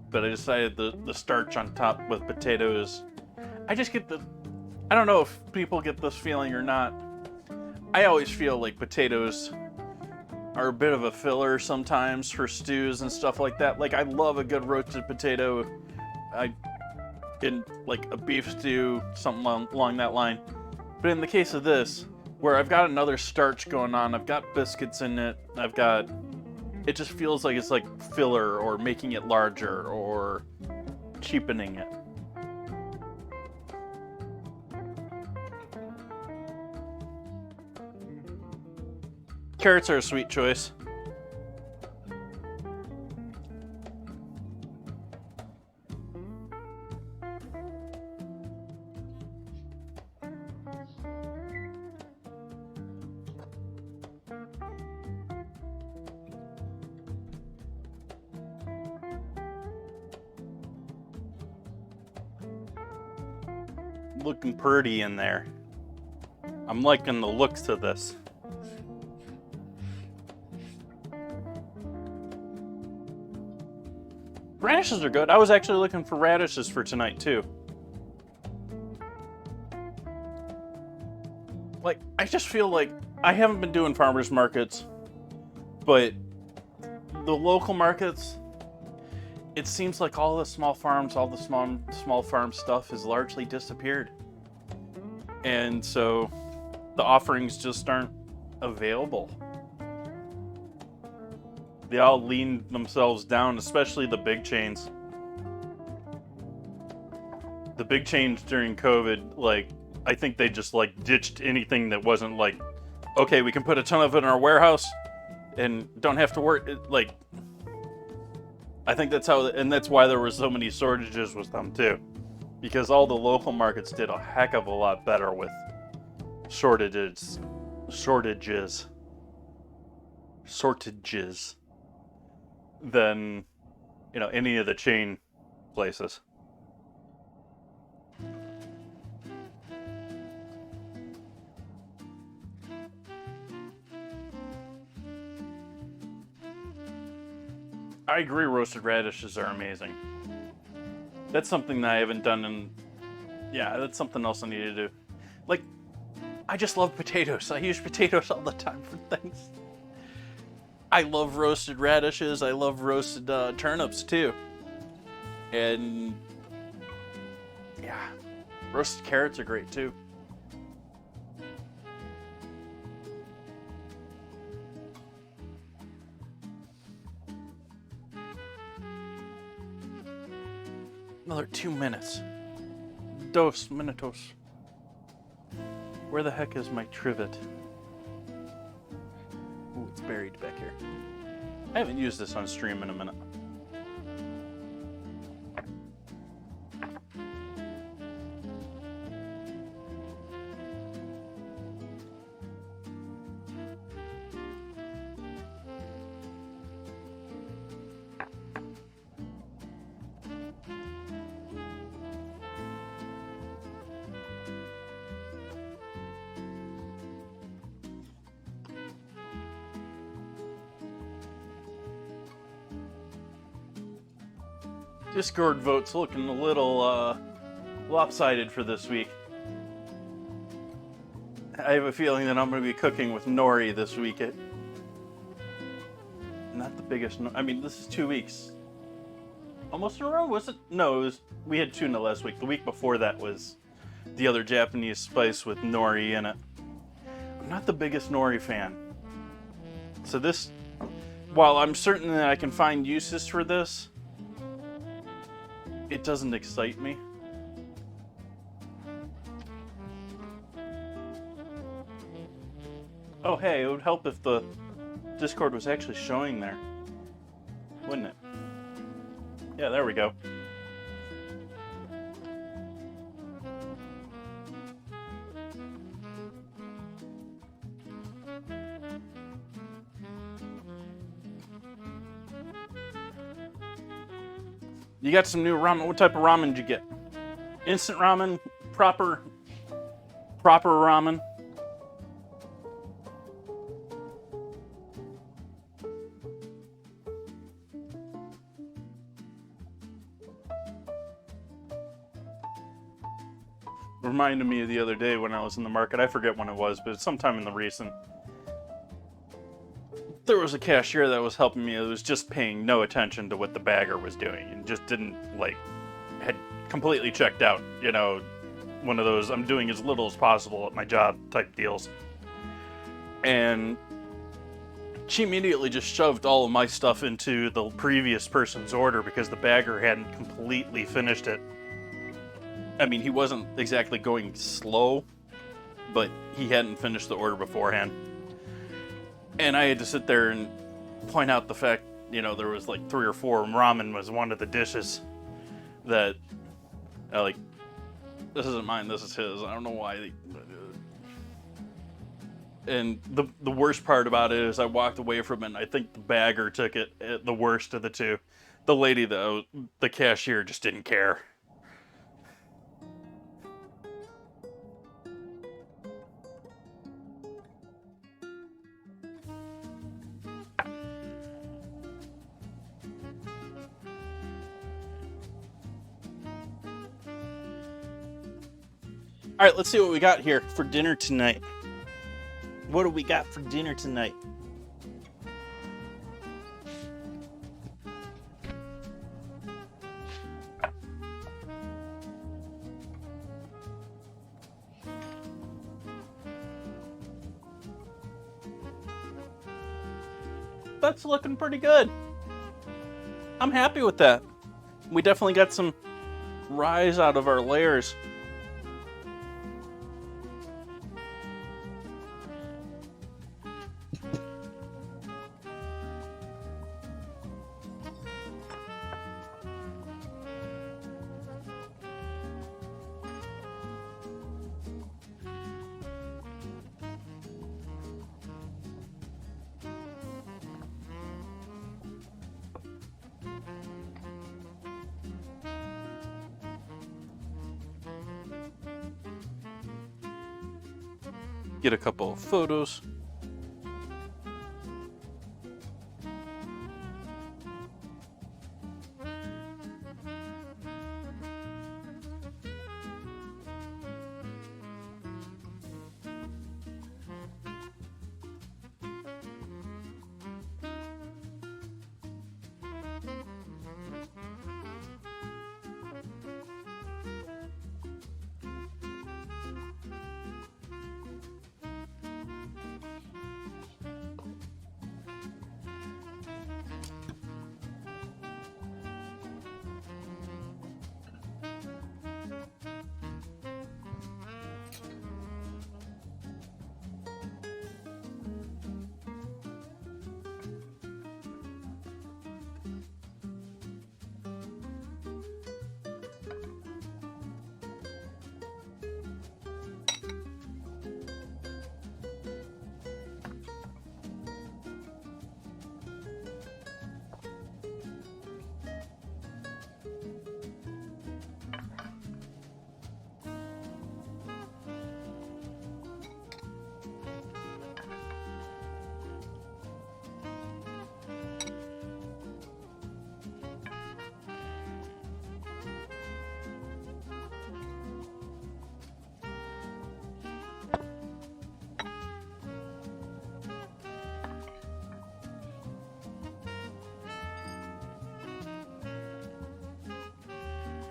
but I decided the starch on top with potatoes. I just get I don't know if people get this feeling or not. I always feel like potatoes are a bit of a filler sometimes for stews and stuff like that. Like, I love a good roasted potato. In like a beef stew, something along that line. But in the case of this, where I've got another starch going on, I've got biscuits in it, it just feels like it's like filler or making it larger or cheapening it. Carrots are a sweet choice. Looking pretty in there. I'm liking the looks of this. Radishes are good. I was actually looking for radishes for tonight too. Like, I just feel like I haven't been doing farmers markets, but the local markets, it seems like all the small farms, all the small farm stuff has largely disappeared. And so the offerings just aren't available. They all lean themselves down, especially the big chains. The big chains during COVID, like, I think they just like ditched anything that wasn't like, okay, we can put a ton of it in our warehouse and don't have to work. Like, I think that's how, and that's why there were so many shortages with them too, because all the local markets did a heck of a lot better with shortages than, you know, any of the chain places. I agree, roasted radishes are amazing. That's something that I haven't done in... Yeah, that's something else I need to do. Like, I just love potatoes. I use potatoes all the time for things. I love roasted radishes. I love roasted turnips too. And yeah, roasted carrots are great too. Another 2 minutes. 2 minutos. Where the heck is my trivet? Ooh, it's buried back here. I haven't used this on stream in a minute. Discord votes looking a little lopsided for this week. I have a feeling that I'm going to be cooking with nori this week. Not the biggest. I mean, this is 2 weeks. Almost in a row, was it? No, it was. We had tuna last week. The week before that was the other Japanese spice with nori in it. I'm not the biggest nori fan. So this, while I'm certain that I can find uses for this, it doesn't excite me. Oh hey, it would help if the Discord was actually showing there, wouldn't it? Yeah, there we go. You got some new ramen. What type of ramen did you get? Instant ramen? Proper ramen? Reminded me of the other day when I was in the market. I forget when it was, but it's sometime in the recent. there was a cashier that was helping me that was just paying no attention to what the bagger was doing and just didn't, like, had completely checked out, you know, one of those I'm doing as little as possible at my job type deals. And she immediately just shoved all of my stuff into the previous person's order because the bagger hadn't completely finished it. I mean, he wasn't exactly going slow, but he hadn't finished the order beforehand. And I had to sit there and point out the fact, you know, there was like 3 or 4 ramen was one of the dishes that, like, this isn't mine, this is his. I don't know why. And the worst part about it is I walked away from it, and I think the bagger took it the worst of the two. The lady, though, the cashier, just didn't care. All right, let's see what we got here for dinner tonight. What do we got for dinner tonight? That's looking pretty good. I'm happy with that. We definitely got some rise out of our layers. Get a couple of photos.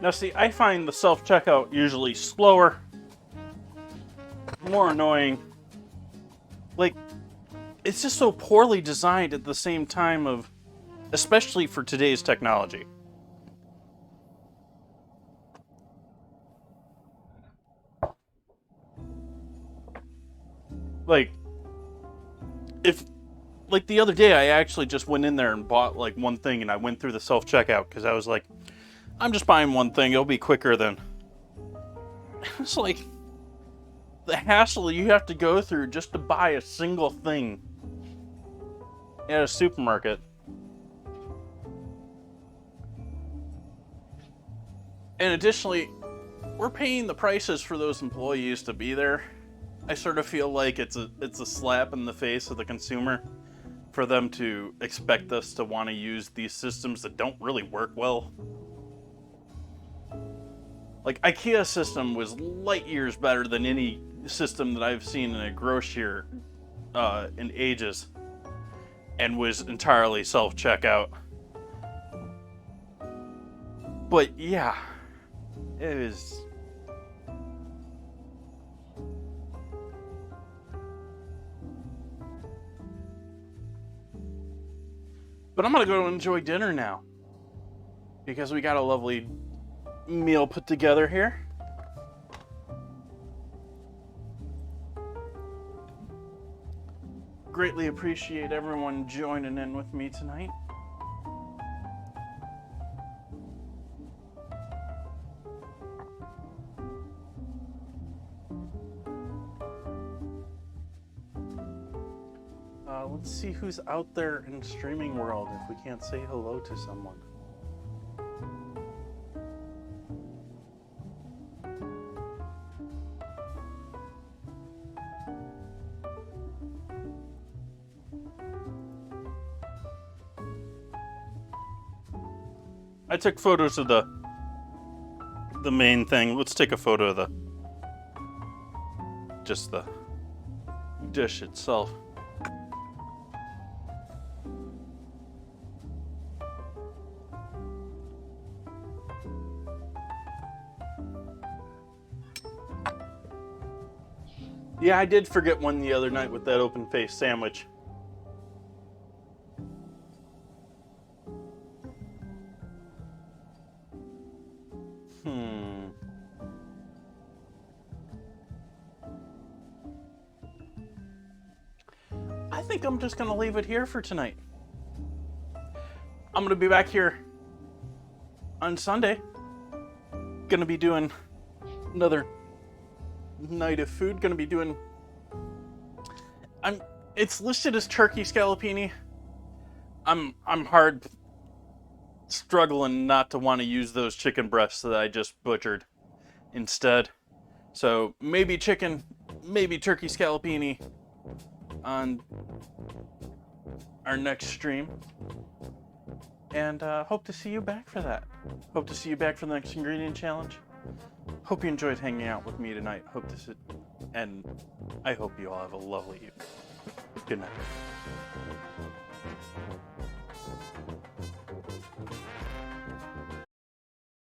Now see, I find the self-checkout usually slower, more annoying. Like, it's just so poorly designed at the same time of, especially for today's technology. Like, like the other day, I actually just went in there and bought like one thing, and I went through the self-checkout because I was like, I'm just buying one thing, it'll be quicker than... It's like the hassle you have to go through just to buy a single thing at a supermarket. And additionally, we're paying the prices for those employees to be there. I sort of feel like it's a slap in the face of the consumer for them to expect us to want to use these systems that don't really work well. Like, IKEA's system was light years better than any system that I've seen in a grocery in ages. and was entirely self-checkout. But yeah, it was... But I'm gonna go enjoy dinner now, because we got a lovely meal put together here. Greatly appreciate everyone joining in with me tonight. Let's see who's out there in streaming world if we can't say hello to someone. I took photos of the main thing. Let's take a photo of just the dish itself. Yeah, I did forget one the other night with that open-faced sandwich. I think I'm just going to leave it here for tonight. I'm going to be back here on Sunday. Going to be doing another night of food. Going to be doing... It's listed as turkey scallopini. I'm hard struggling not to want to use those chicken breasts that I just butchered instead. So maybe chicken, maybe turkey scallopini on our next stream. And hope to see you back for that. Hope to see you back for the next ingredient challenge. Hope you enjoyed hanging out with me tonight. And I hope you all have a lovely evening. Good night.